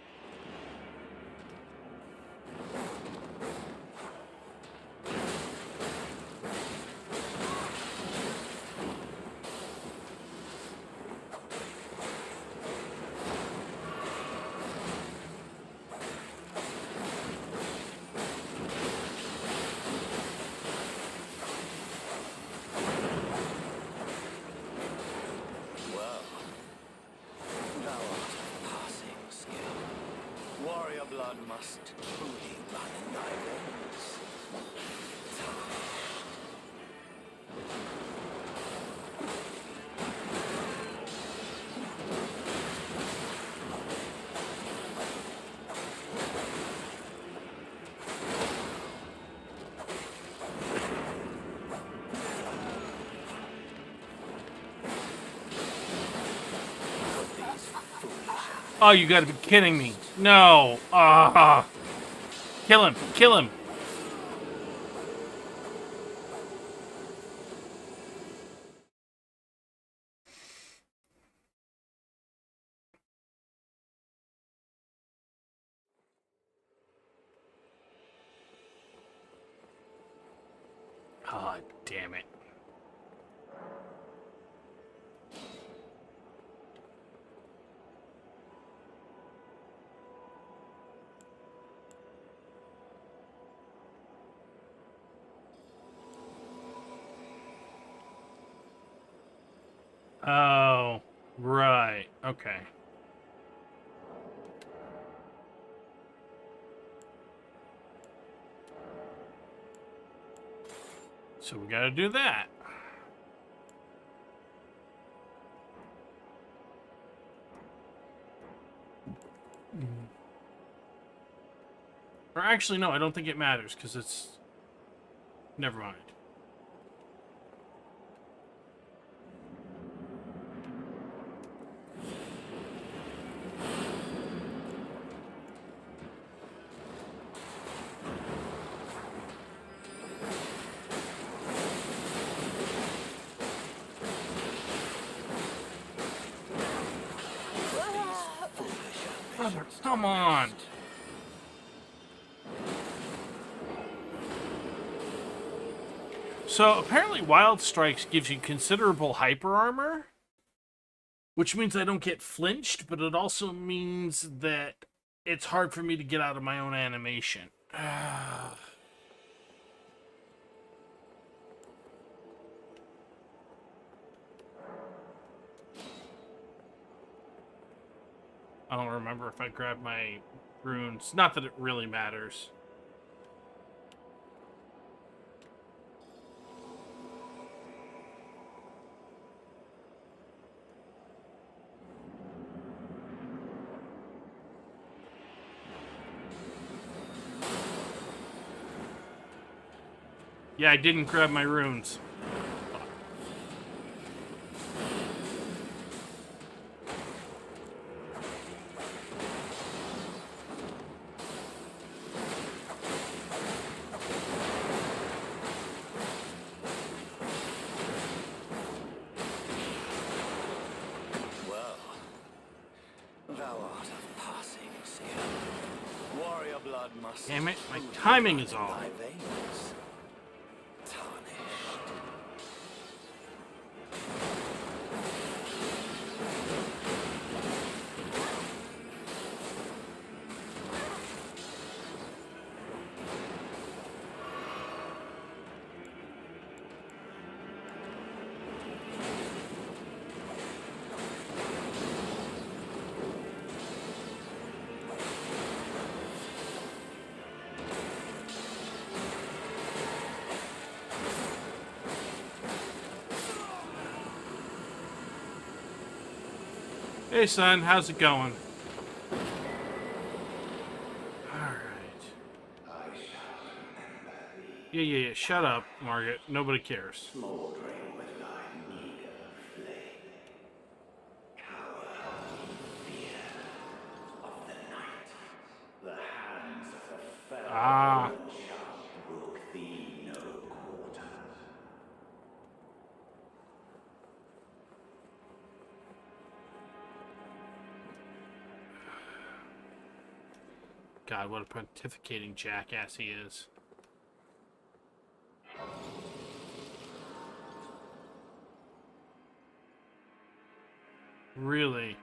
Well, thou art of passing skill. Warrior blood must truly run in thy veins. Oh, you gotta be kidding me. No. Ah. Kill him. Kill him. Ah, damn it. Oh, right. Okay. So we gotta do that. Or actually, no, I don't think it matters, because it's... Never mind. Brother, come on! So, apparently Wild Strikes gives you considerable hyper armor, which means I don't get flinched, but it also means that it's hard for me to get out of my own animation. I don't remember if I grabbed my runes. Not that it really matters. Yeah, I didn't grab my runes. Well, thou art of passing skill. Warrior blood must. Damn it, my timing is off. Thy veins tarnished. Hey son, how's it going? Alright. Yeah, shut up, Margaret. Nobody cares. Ah. God, what a pontificating jackass he is. Really?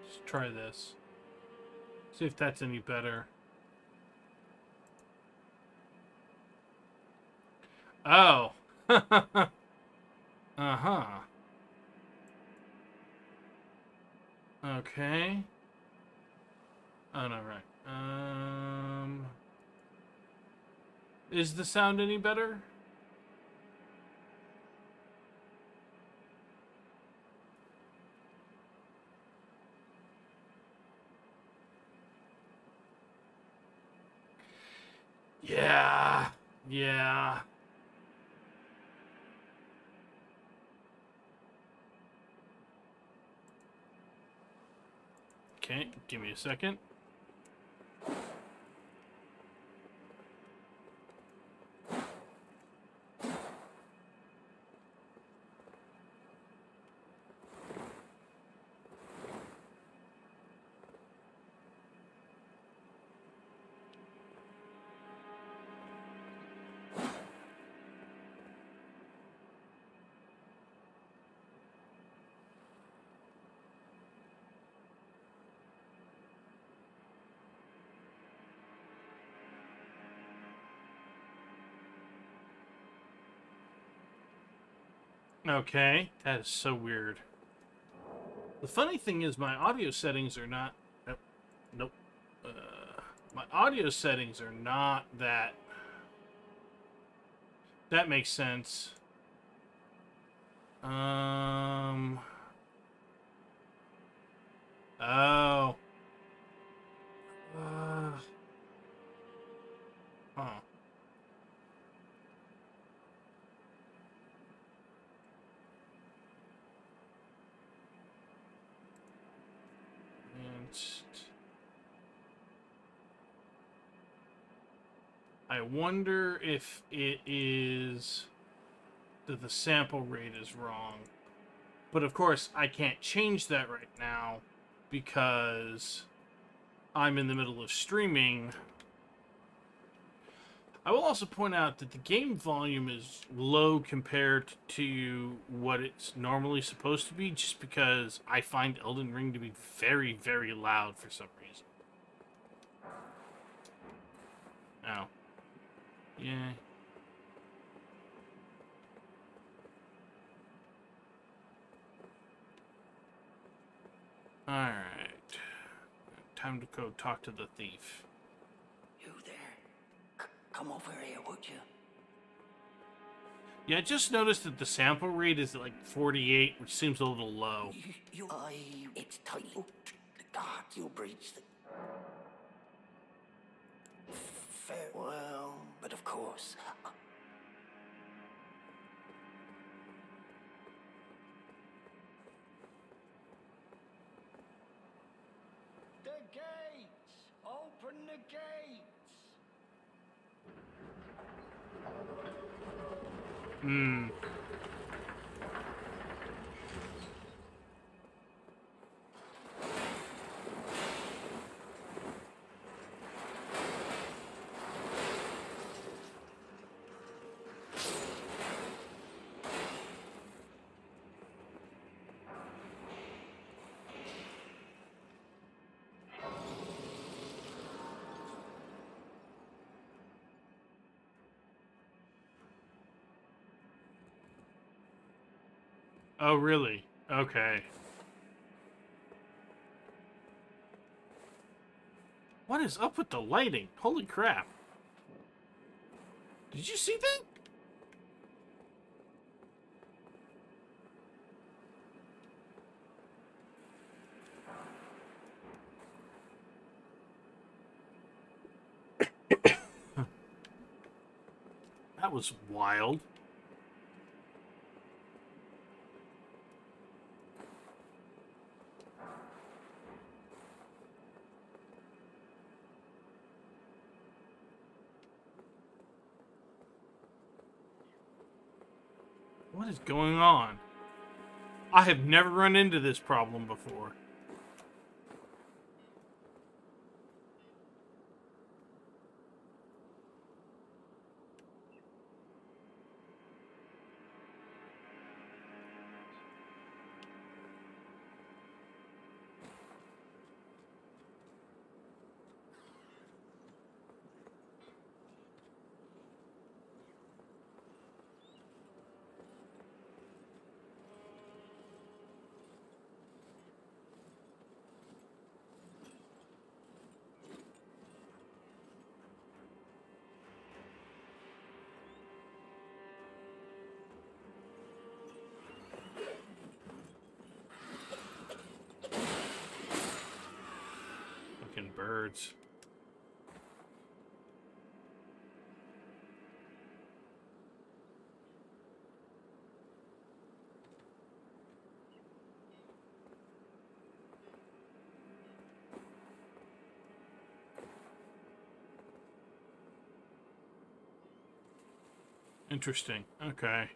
Let's try this. See if that's any better. Oh. Uh-huh. Okay. Oh, no, right. Is the sound any better? Yeah. Okay, give me a second. Okay, that is so weird. The funny thing is my audio settings are not... Nope. My audio settings are not that... That makes sense. Oh. Huh. I wonder if it is that the sample rate is wrong. But of course, I can't change that right now because I'm in the middle of streaming. I will also point out that the game volume is low compared to what it's normally supposed to be, just because I find Elden Ring to be very, very loud for some reason. Oh. Yeah. Alright. Time to go talk to the thief. You there? Come over here, would you? Yeah, I just noticed that the sample rate is at like 48, which seems a little low. It's tight. The guard, you breached the... Farewell, but of course... The gates! Open the gates! Hmm. Oh, really? Okay. What is up with the lighting? Holy crap. Did you see that? That was wild. What is going on? I have never run into this problem before. Fucking birds. Interesting. Okay.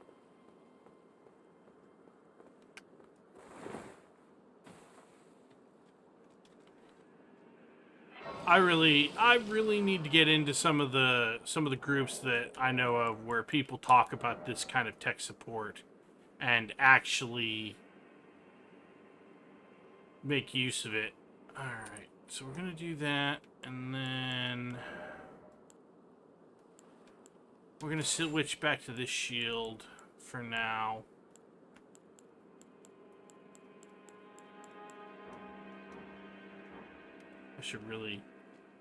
I really need to get into some of the groups that I know of where people talk about this kind of tech support and actually make use of it. All right. So we're going to do that, and then we're going to switch back to this shield for now. should really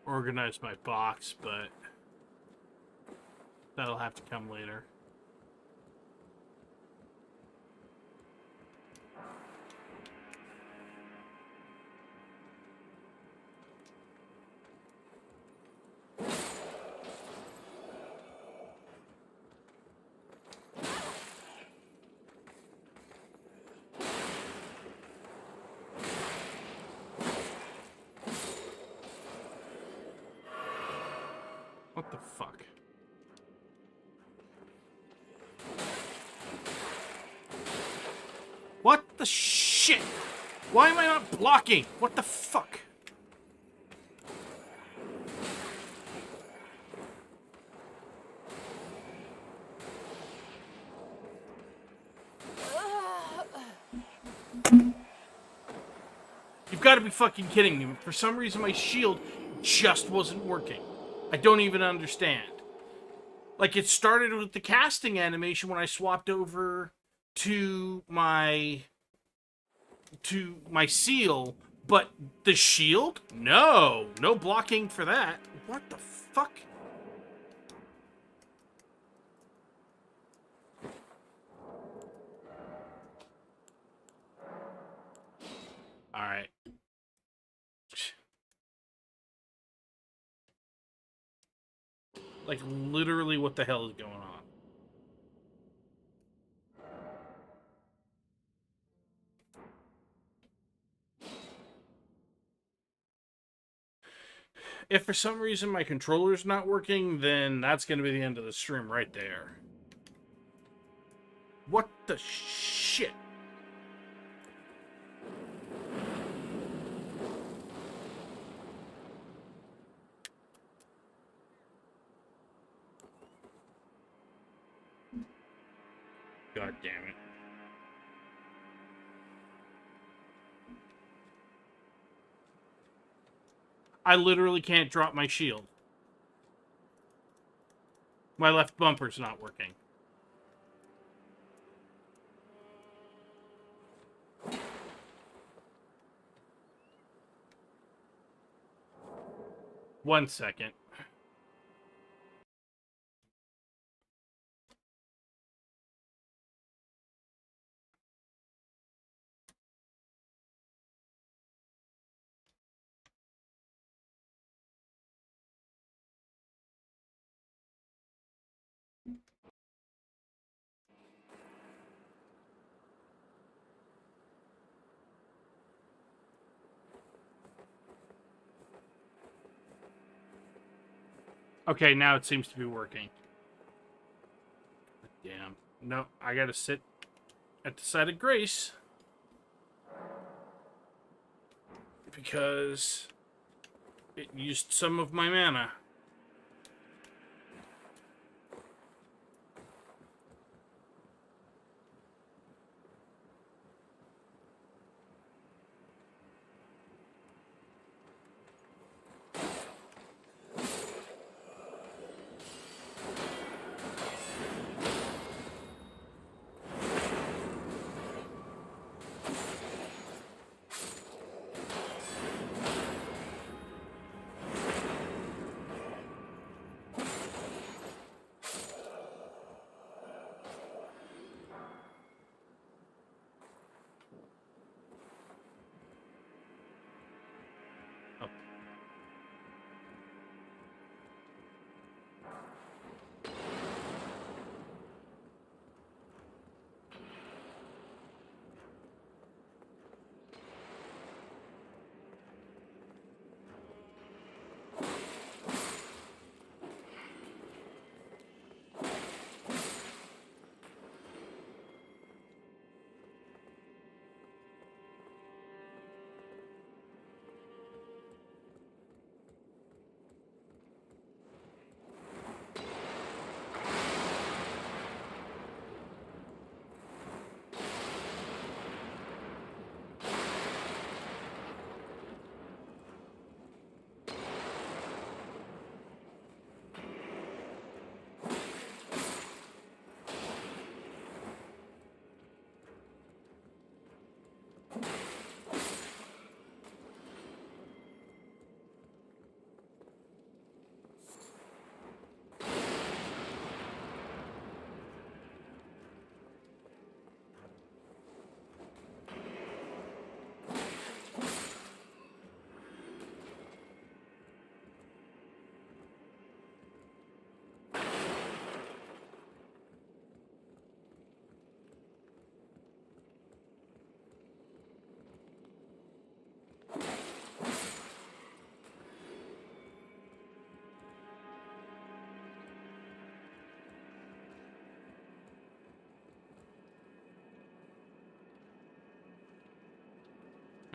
organize my box, but that'll have to come later. What the fuck? What the shit? Why am I not blocking? What the fuck? You've got to be fucking kidding me. For some reason my shield just wasn't working. I don't even understand. Like, it started with the casting animation when I swapped over to my seal, but the shield? No blocking for that. What the fuck? All right. Like, literally, what the hell is going on? If for some reason my controller's not working, then that's going to be the end of the stream right there. What the shit? God damn it. I literally can't drop my shield. My left bumper's not working. One second. Okay, now it seems to be working. Damn. No, I gotta sit at the side of Grace. Because it used some of my mana.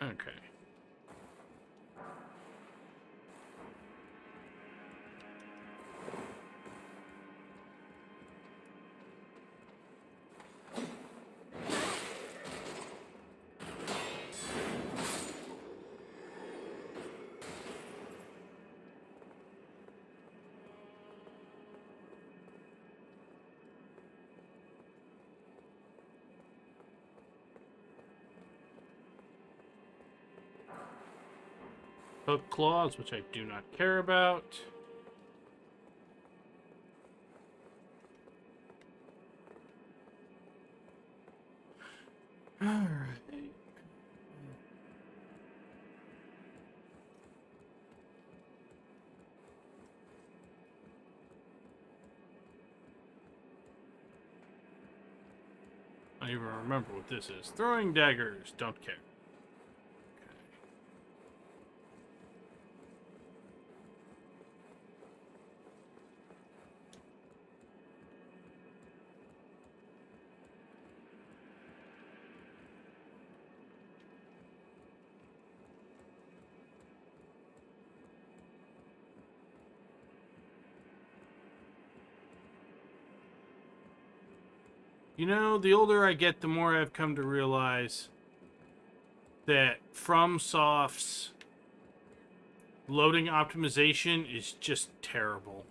Okay. Hook claws, which I do not care about. Alright. I don't even remember what this is. Throwing daggers, don't care. You know, the older I get, the more I've come to realize that FromSoft's loading optimization is just terrible.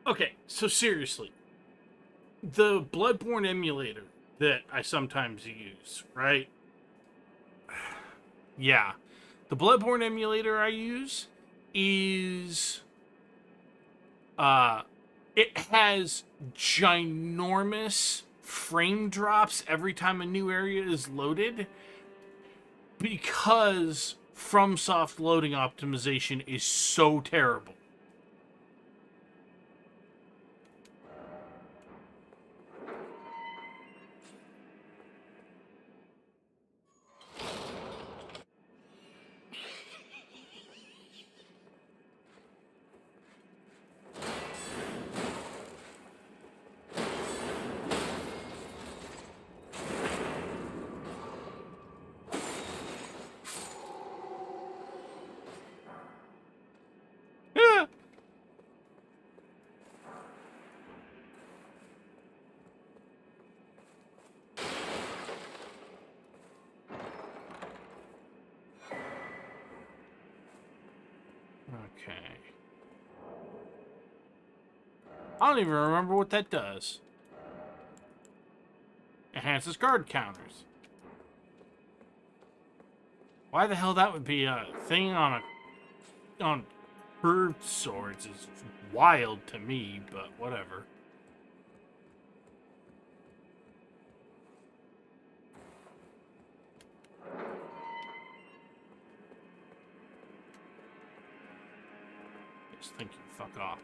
Okay, so seriously, the Bloodborne emulator that I sometimes use, right? Yeah, the Bloodborne emulator I use is, it has ginormous frame drops every time a new area is loaded because FromSoft loading optimization is so terrible. Okay. I don't even remember what that does. Enhances guard counters. Why the hell that would be a thing on curved swords is wild to me, but whatever. Just think you fuck off.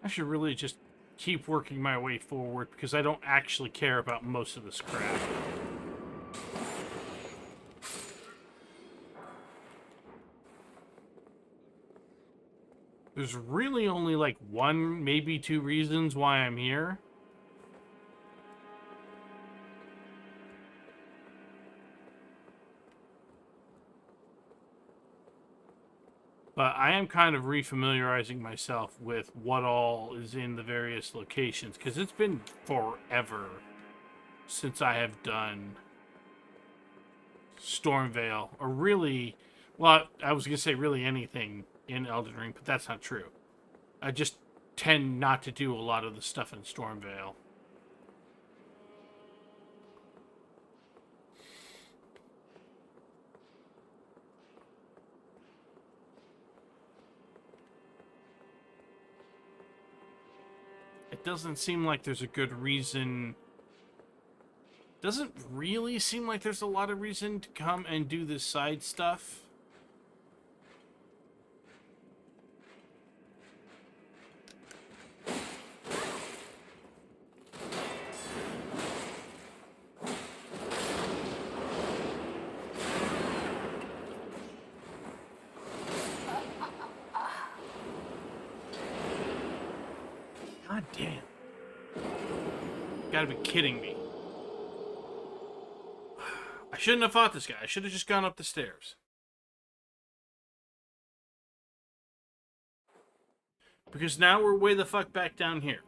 I should really just keep working my way forward because I don't actually care about most of this crap. There's really only like one, maybe two reasons why I'm here. But I am kind of refamiliarizing myself with what all is in the various locations, because it's been forever since I have done Stormvale, or really, well, I was going to say really anything in Elden Ring, but that's not true. I just tend not to do a lot of the stuff in Stormvale. It doesn't seem like there's a good reason. Doesn't really seem like there's a lot of reason to come and do this side stuff. God damn. Gotta be kidding me. I shouldn't have fought this guy. I should have just gone up the stairs. Because now we're way the fuck back down here.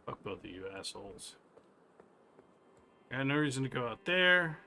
Fuck both of you assholes. Got no reason to go out there.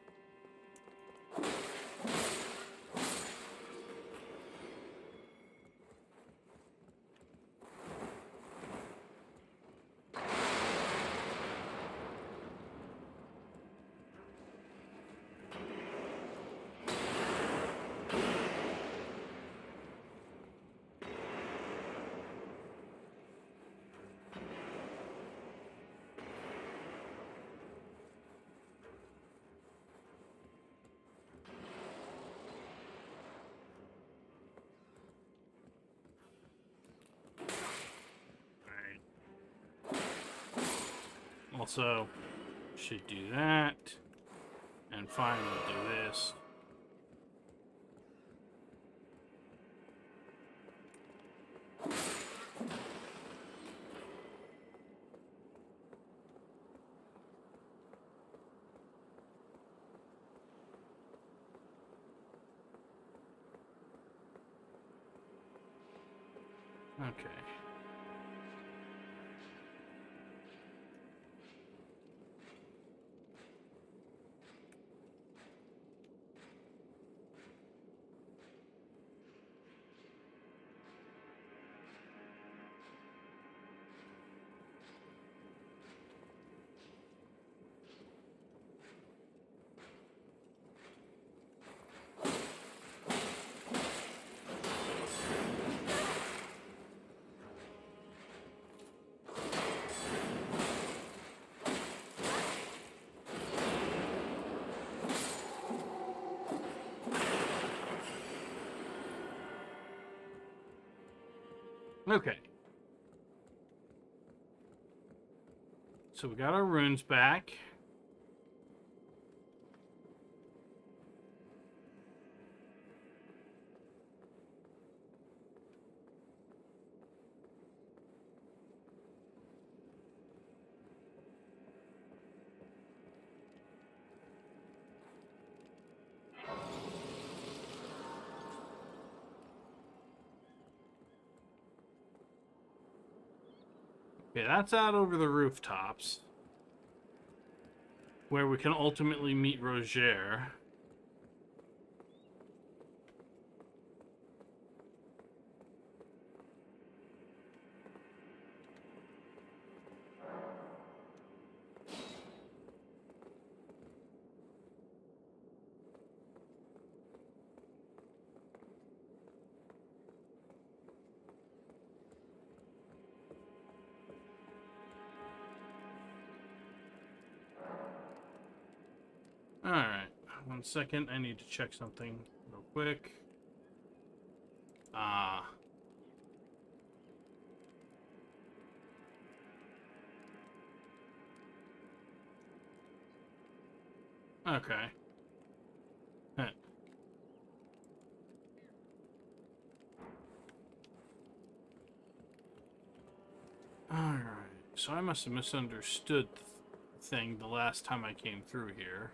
Also, should do that. And finally do this. Okay. Okay. So we got our runes back. Okay, that's out over the rooftops, where we can ultimately meet Rogier. Alright, 1 second. I need to check something real quick. Okay. Huh. Alright, so I must have misunderstood the thing the last time I came through here.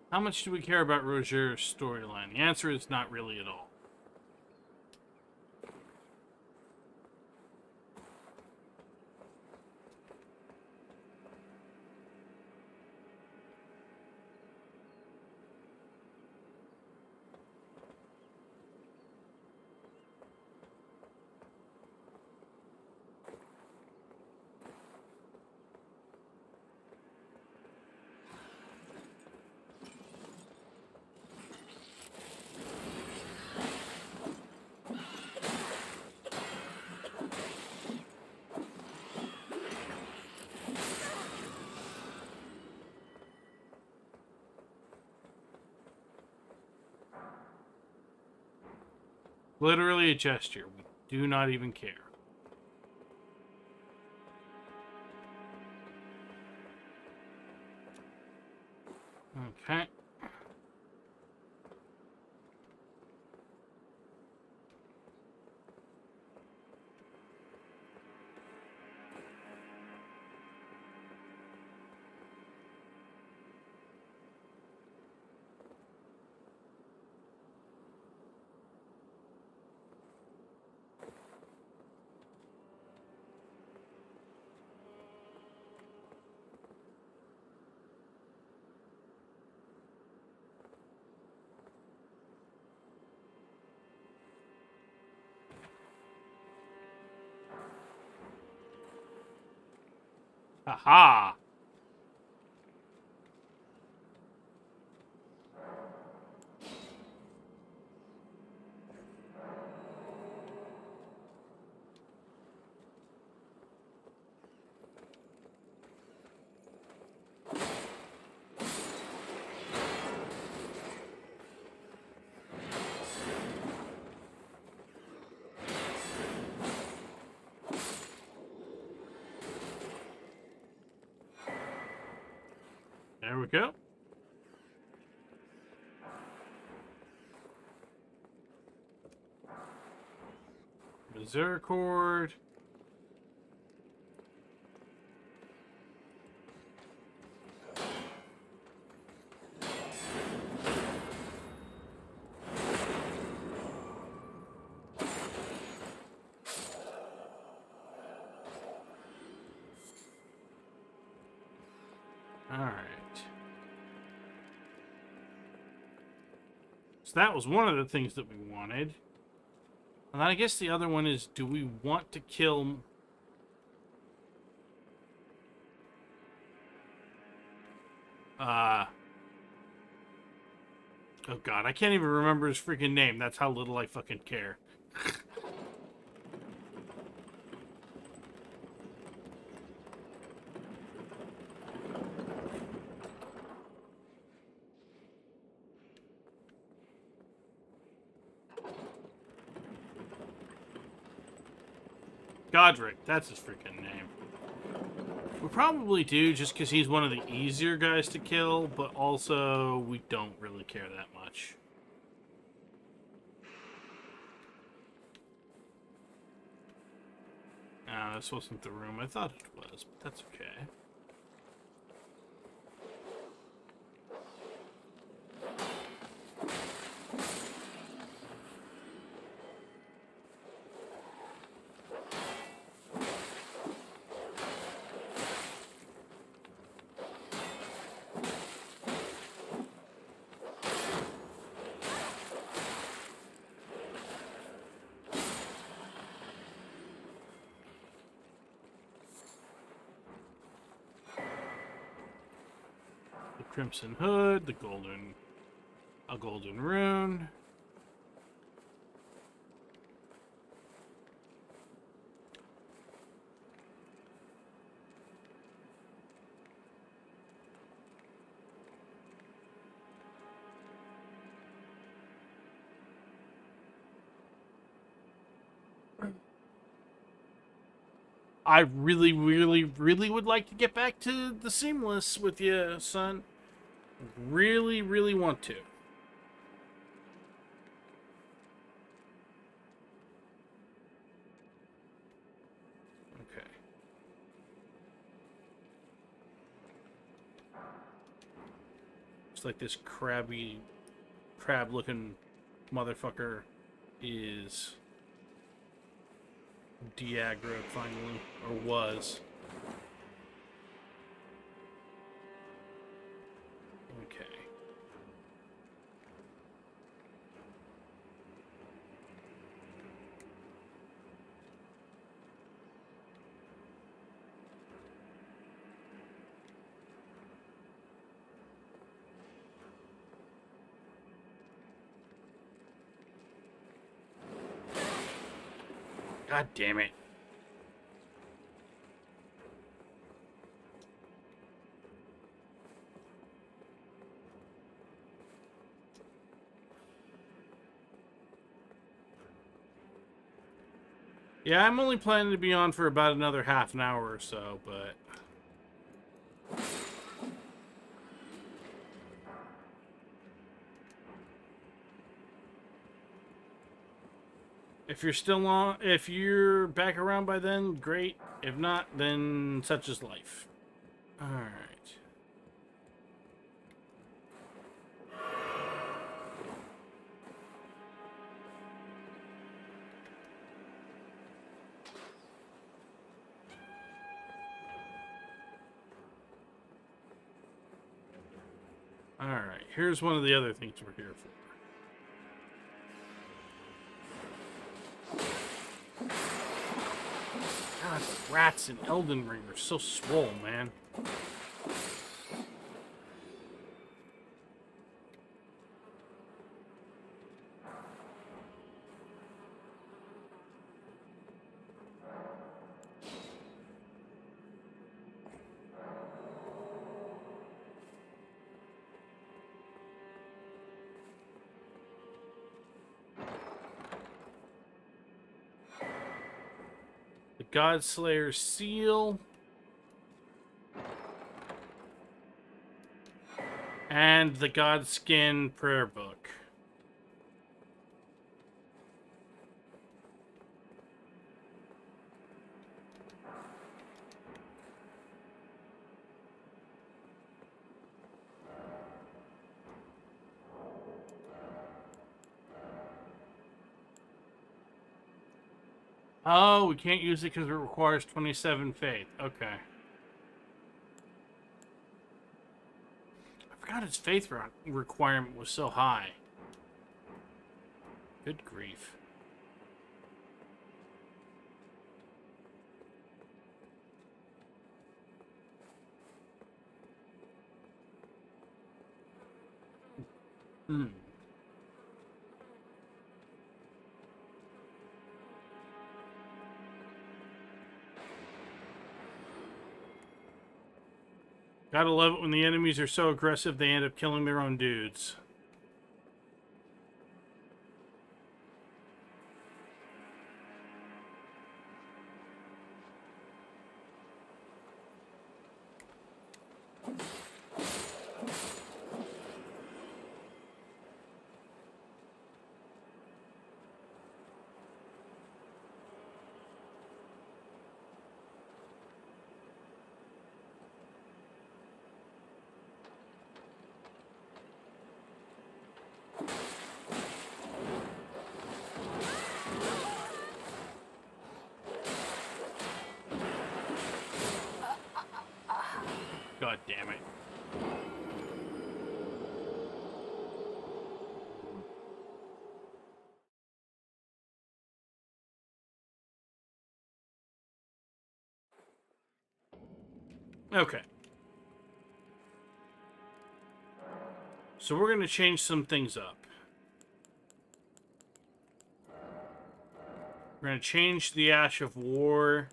How much do we care about Roger's storyline? The answer is not really at all. Literally a gesture. We do not even care. Okay. Aha! There we go. Misericord. All right. So that was one of the things that we wanted. And then I guess the other one is, do we want to kill... Oh god, I can't even remember his freaking name. That's how little I fucking care. Godric, that's his freaking name. We probably do, just because he's one of the easier guys to kill, but also we don't really care that much. Ah, this wasn't the room. I thought it was, but that's okay. Crimson Hood, a golden rune. I really, really, really would like to get back to the Seamless with you, son. Really, really want to. Okay. Looks like this crab-looking motherfucker is de-aggroed finally, or was. Okay. God damn it. Yeah, I'm only planning to be on for about another half an hour or so, but... If you're still on, if you're back around by then, great. If not, then such is life. Alright. Alright, here's one of the other things we're here for. God, the rats in Elden Ring are so swole, man. The Godslayer seal. And the Godskin prayer book. Oh, we can't use it because it requires 27 faith. Okay. I forgot its faith requirement was so high. Good grief. Hmm. Gotta love it when the enemies are so aggressive they end up killing their own dudes. God damn it. Okay. So we're going to change some things up. We're going to change the Ash of War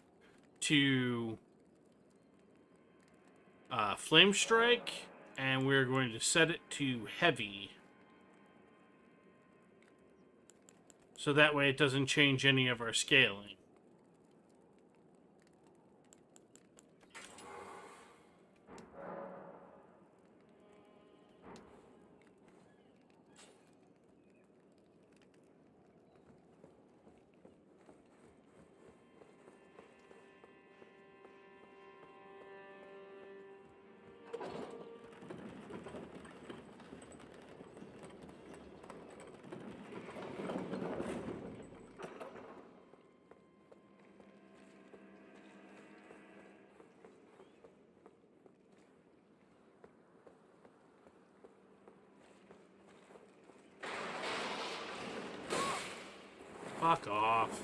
to Flame Strike, and we're going to set it to Heavy. So that way it doesn't change any of our scaling. Fuck off.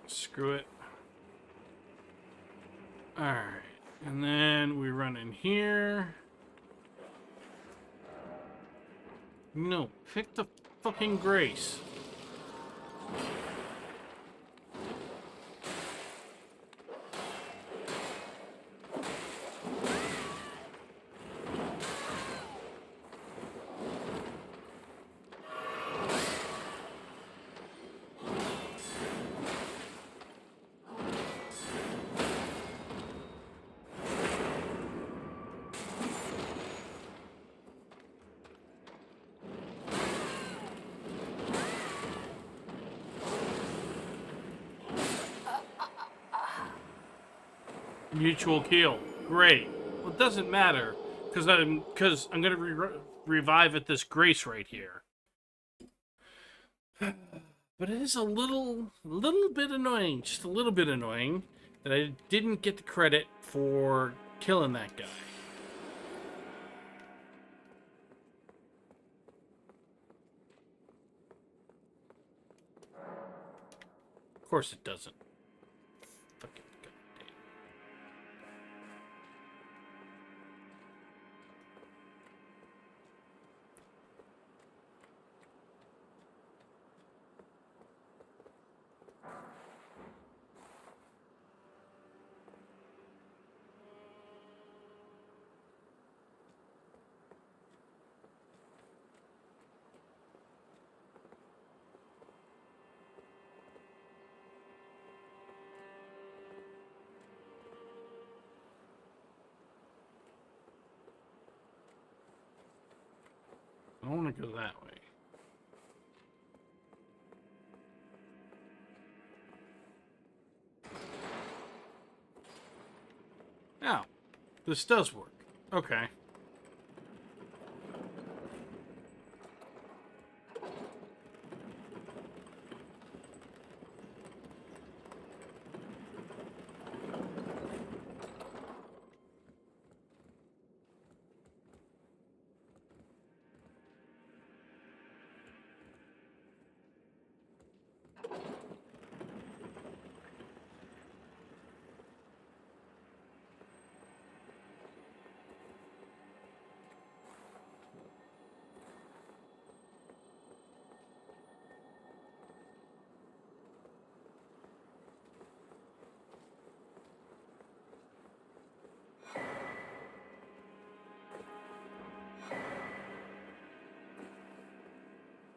Screw it. Alright. And then we run in here. No, pick the fucking Grace. Mutual kill. Great. Well, it doesn't matter because I'm gonna revive at this Grace right here. But it is a little bit annoying, just a little bit annoying, that I didn't get the credit for killing that guy. Of course it doesn't. Fucking goddamn. I want to go that way. Now, this does work. Okay.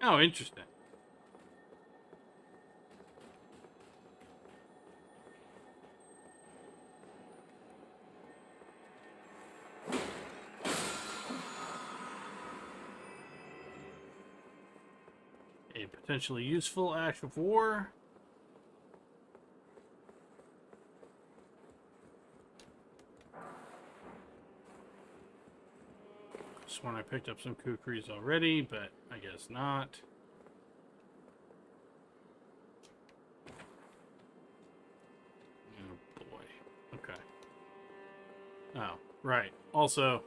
Oh, interesting. A potentially useful Ash of War. Sworn I picked up some kukris already, but I guess not. Oh boy. Okay. Oh, right. Also,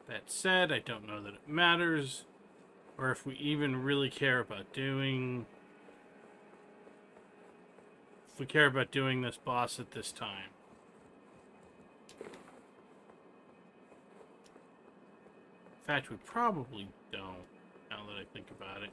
that said, I don't know that it matters, or if we even really care about doing... If we care about doing this boss at this time. In fact, we probably don't, now that I think about it.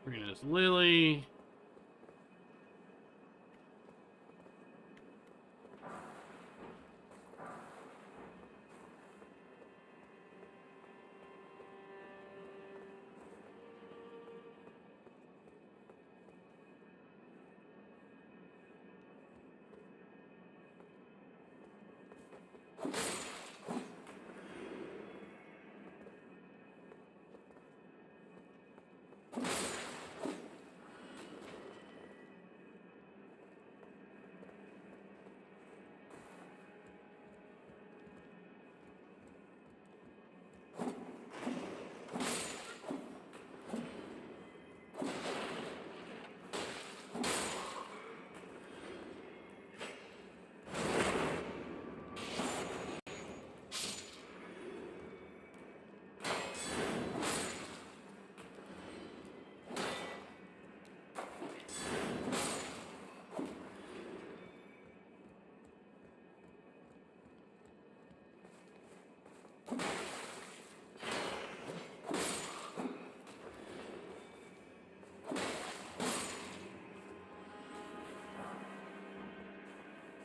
Rina's Lily.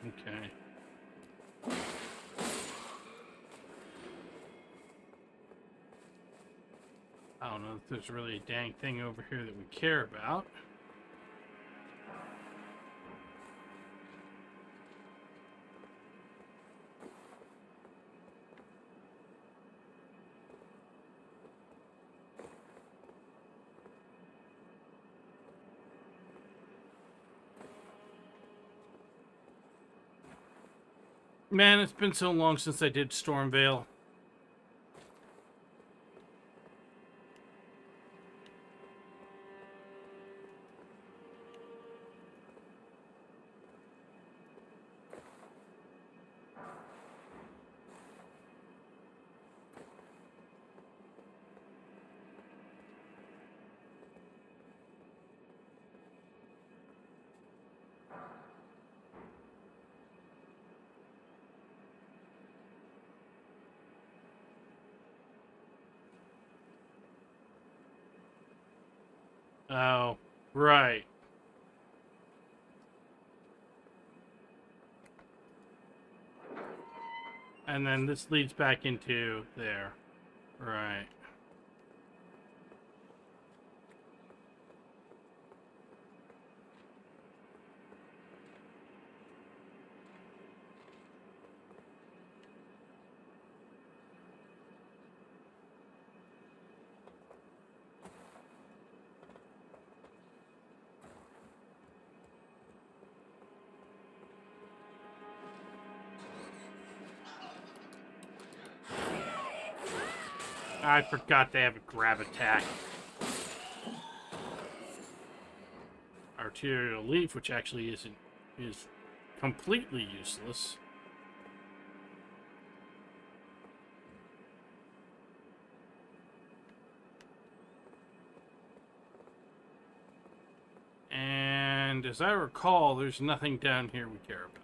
Okay. I don't know if there's really a dang thing over here that we care about. Man, it's been so long since I did Stormvale. Oh, right. And then this leads back into there. Right. I forgot they have a grab attack. Arterial leaf, which actually is completely useless. And as I recall, there's nothing down here we care about.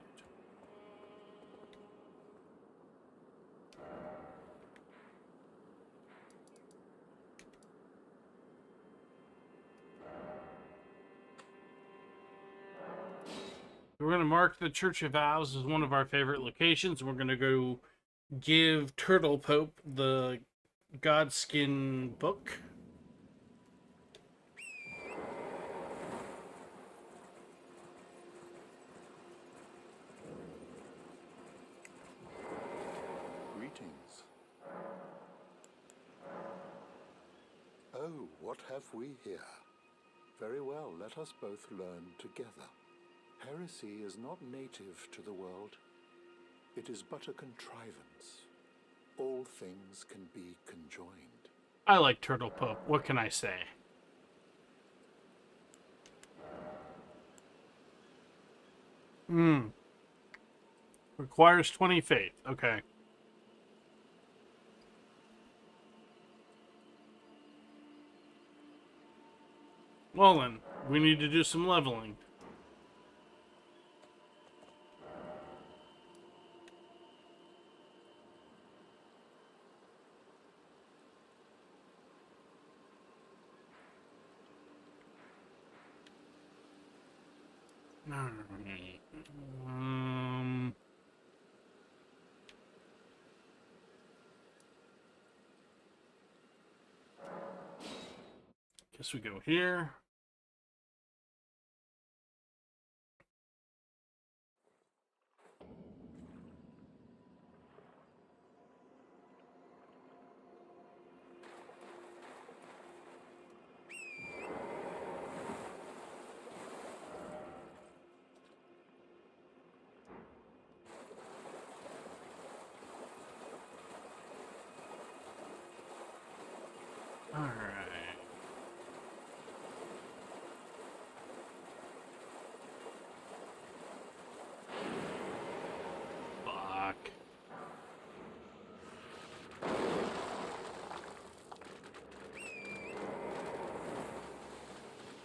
We're going to mark the Church of Vows as one of our favorite locations. We're going to go give Turtle Pope the Godskin book. Greetings. Oh, what have we here? Very well, let us both learn together. Heresy is not native to the world. It is but a contrivance. All things can be conjoined. I like Turtle Pope. What can I say? Requires 20 faith. Okay. Well then, we need to do some leveling. Alright. Guess we go here. Alright. Fuck.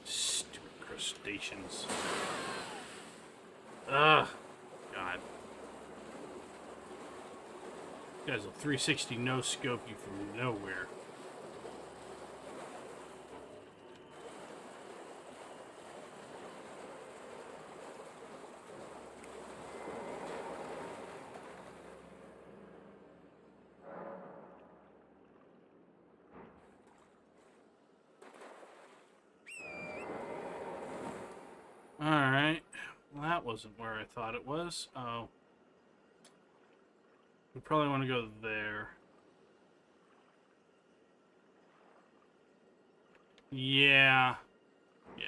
Stupid crustaceans. Ugh. God. You guys will 360 no scope you from nowhere. Alright. Well, that wasn't where I thought it was. Oh. We probably want to go there. Yeah. Yeah.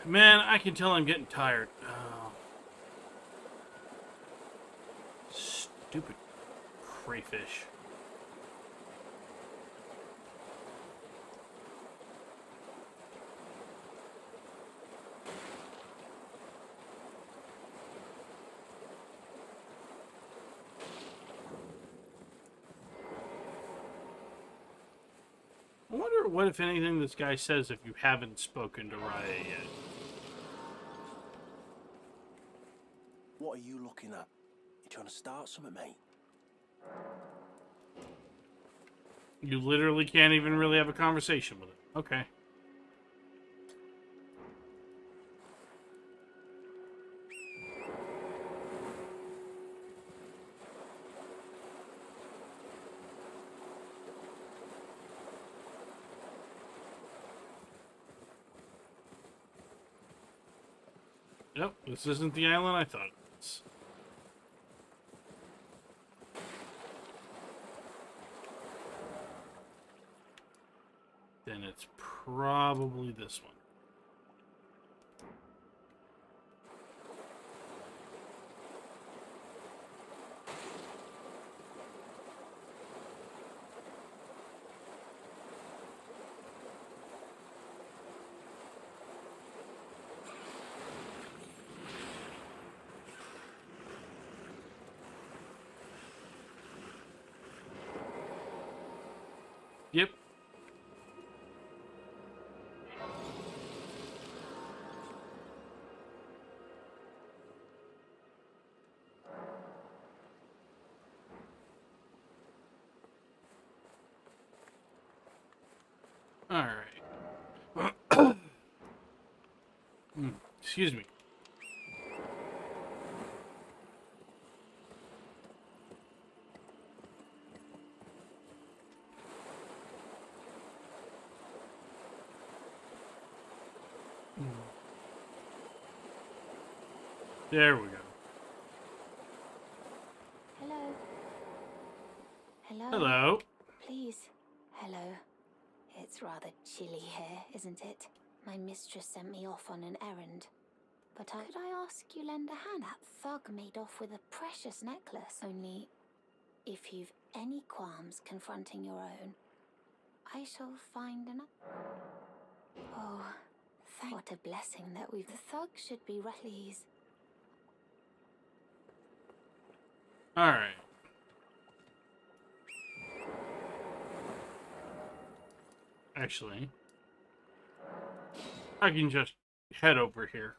Man, I can tell I'm getting tired. Oh. Stupid crayfish. I wonder what, if anything, this guy says if you haven't spoken to Raya yet. What are you looking at? You trying to start something, mate? You literally can't even really have a conversation with it. Okay. Yep, this isn't the island I thought it was. Then it's probably this one. Alright. Excuse me. There we go. Hello. Hello. Hello. Please. Hello. It's rather chilly here, isn't it? My mistress sent me off on an errand. But could I ask you lend a hand? That thug made off with a precious necklace. Only, if you've any qualms confronting your own, I shall find an... Oh, what a blessing that we've... The thug should be please. Alright. Actually, I can just head over here.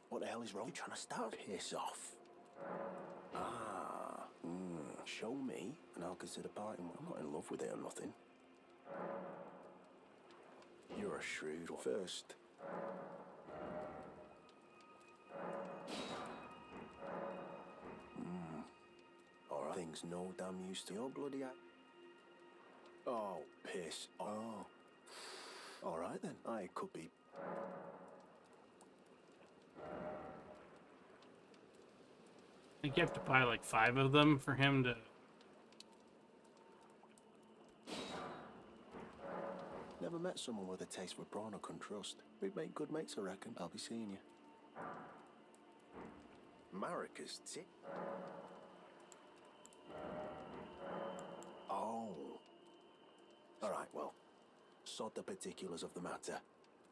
What the hell is wrong? You trying to start? Piss off. Show me, and I'll consider parting. I'm not in love with it or nothing. You're a shrewd one. First. Alright. Things no damn used to your bloody act. Oh, piss. Oh. Alright then. I could be. I think you have to buy like 5 of them for him to... Never met someone with a taste for brawn I couldn't trust. We'd make good mates, I reckon. I'll be seeing you. Marika's tip. Oh. Alright, well. Sod the particulars of the matter.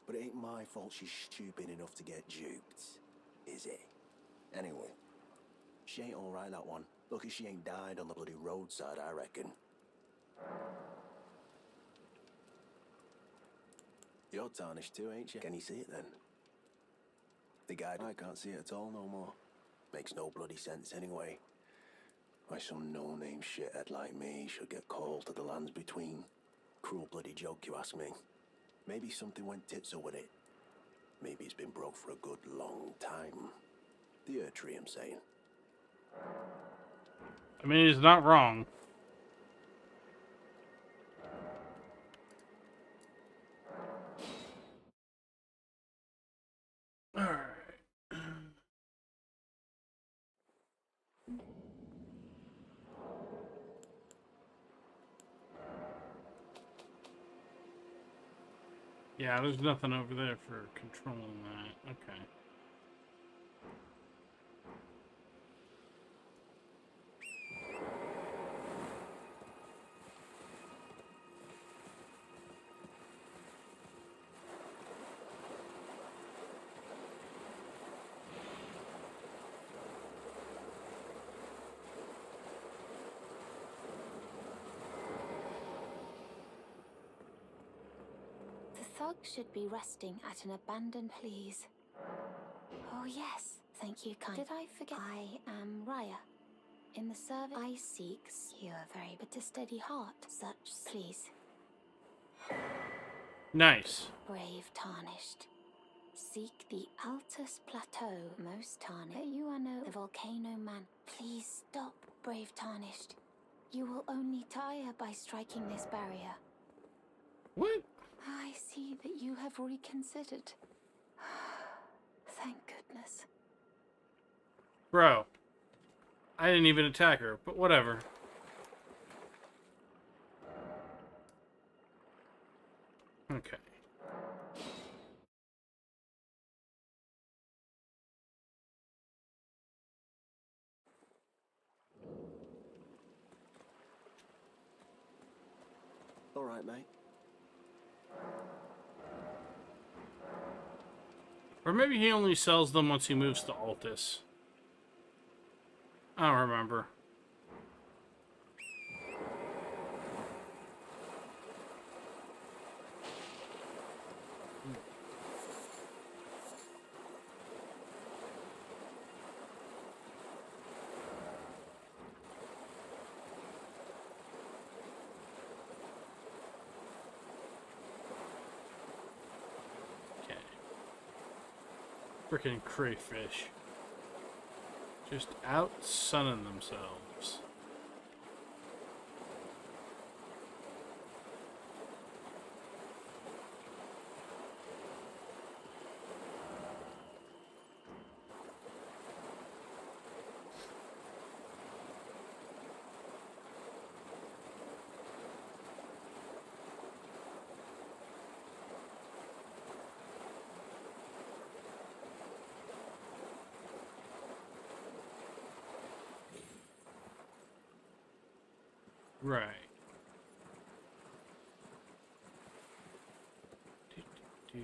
But it ain't my fault she's stupid enough to get duped. Is it? Anyway. She ain't alright, that one. Lucky she ain't died on the bloody roadside, I reckon. You're tarnished too, ain't you? Can you see it then? The guy, I can't see it at all no more. Makes no bloody sense anyway. Why some no-name shithead like me should get called to the lands between. Cruel bloody joke, you ask me. Maybe something went tits-up with it. Maybe it's been broke for a good long time. The Earth Tree, I'm saying. I mean, he's not wrong. Alright. Yeah, there's nothing over there for controlling that. Okay. The thug should be resting at an abandoned please. Oh yes, thank you kind. Did I forget? I am Raya. In the service I seeks you a very but a steady heart. Such please. Nice. Brave tarnished. Seek the Altus Plateau, most tarnished. You are no the volcano man. Please stop, brave tarnished. You will only tire by striking this barrier. What? I see that you have reconsidered. Thank goodness. Bro. I didn't even attack her, but whatever. Okay. All right, mate. Or maybe he only sells them once he moves to Altus. I don't remember. Frickin' crayfish. Just out sunning themselves. Right. Do.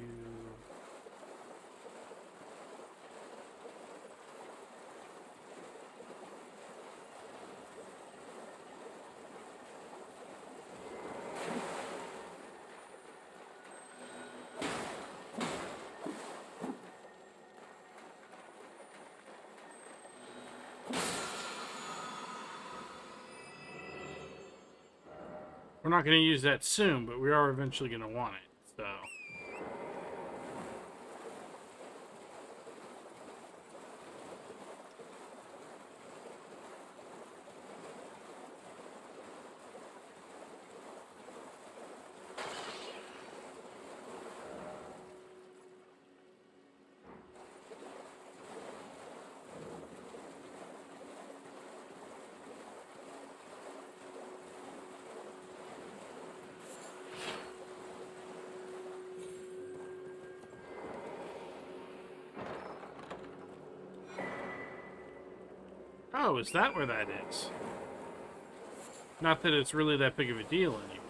We're not going to use that soon, but we are eventually going to want it, so... Oh, is that where that is? Not that it's really that big of a deal anymore.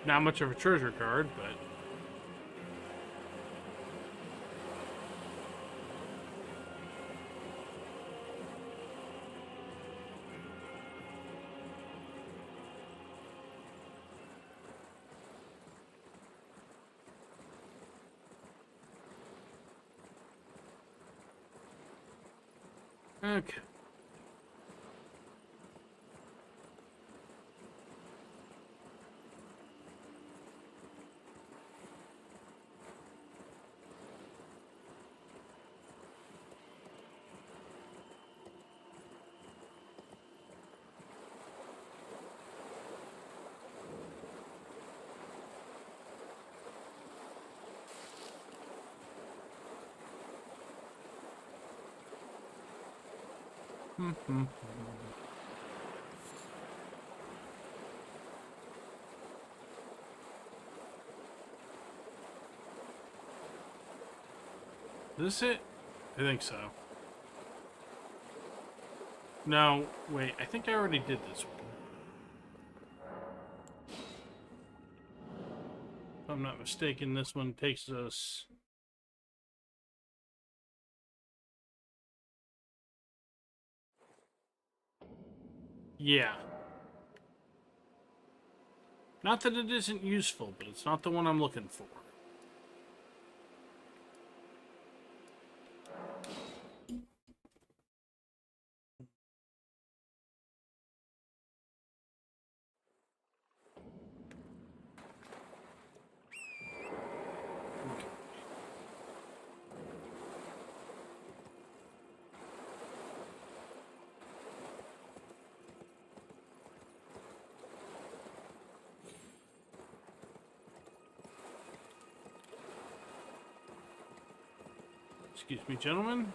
Not much of a treasure card, but... Okay. Is this it? I think so. No, wait, I think I already did this one. If I'm not mistaken, this one takes us... Yeah. Not that it isn't useful, but it's not the one I'm looking for. Excuse me, gentlemen.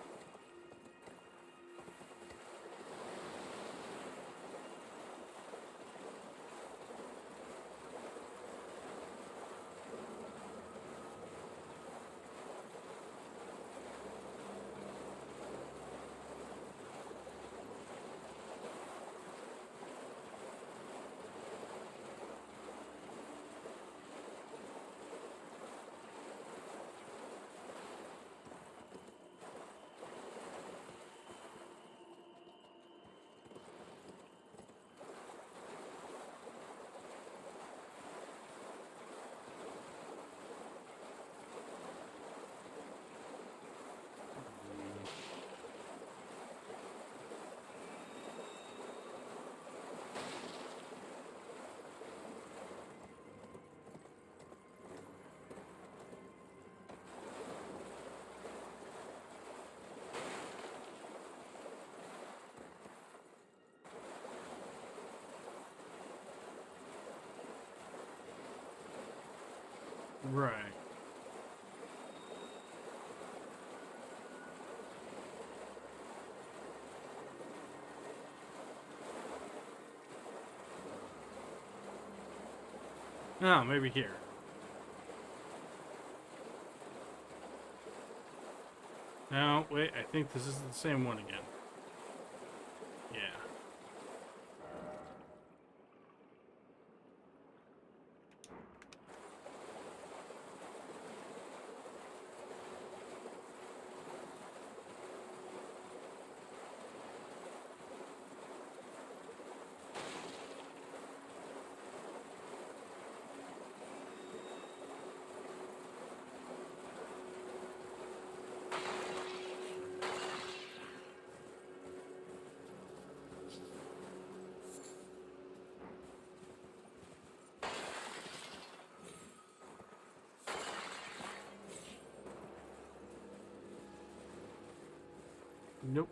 Right. Oh, maybe here. No, wait, I think this is the same one again. Yeah. Nope.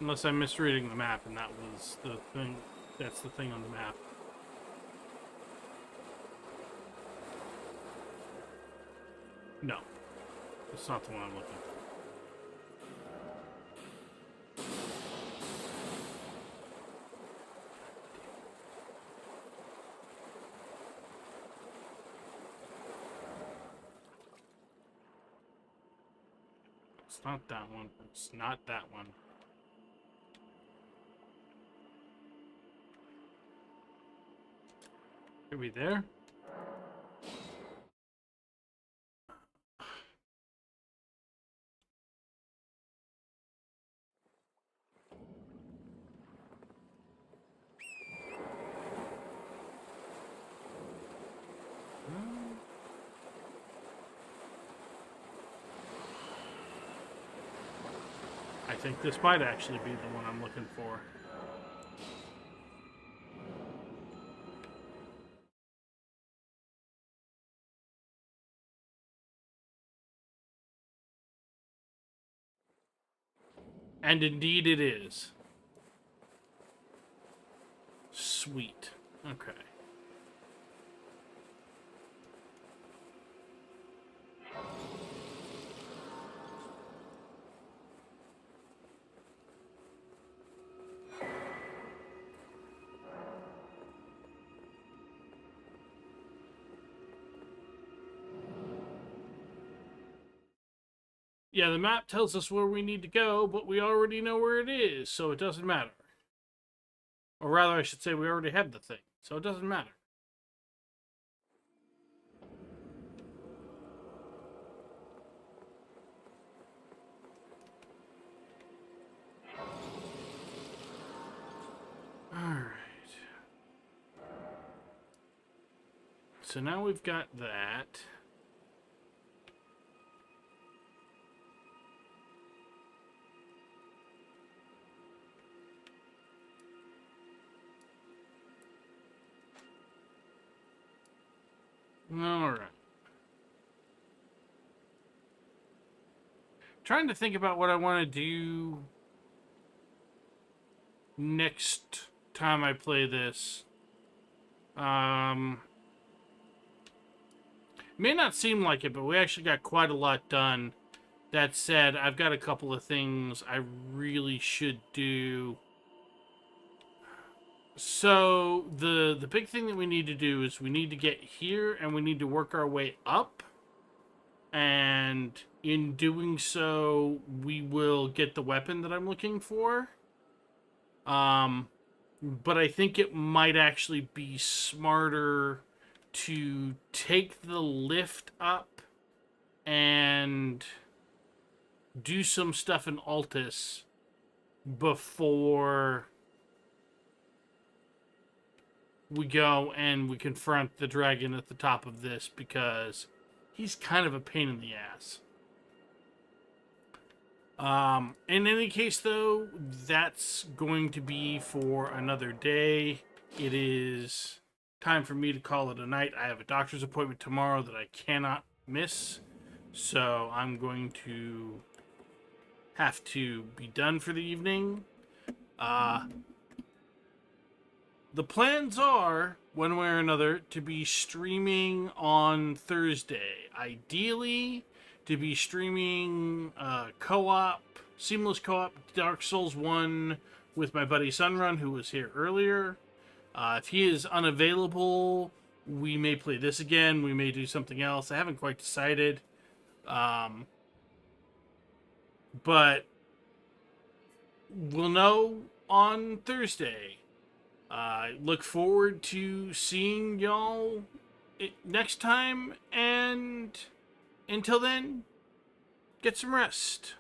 Unless I'm misreading the map and that was the thing. That's the thing on the map. No. It's not the one I'm looking for. It's not that one. It's not that one. Are we there? I think this might actually be the one I'm looking for. And indeed it is. Sweet. Okay. Yeah, the map tells us where we need to go, but we already know where it is, so it doesn't matter. Or rather, I should say we already have the thing, so it doesn't matter. Alright. So now we've got that. Alright. Trying to think about what I want to do next time I play this. May not seem like it, but we actually got quite a lot done. That said, I've got a couple of things I really should do. So, the big thing that we need to do is we need to get here and we need to work our way up. And in doing so, we will get the weapon that I'm looking for. But I think it might actually be smarter to take the lift up and do some stuff in Altus before we go and we confront the dragon at the top of this, because he's kind of a pain in the ass. In any case, though, that's going to be for another day. It is time for me to call it a night. I have a doctor's appointment tomorrow that I cannot miss, so I'm going to have to be done for the evening. The plans are, one way or another, to be streaming on Thursday. Ideally, to be streaming co-op, seamless co-op Dark Souls 1 with my buddy Sunrun, who was here earlier. If he is unavailable, we may play this again. We may do something else. I haven't quite decided. But we'll know on Thursday. Look forward to seeing y'all next time, and until then, get some rest.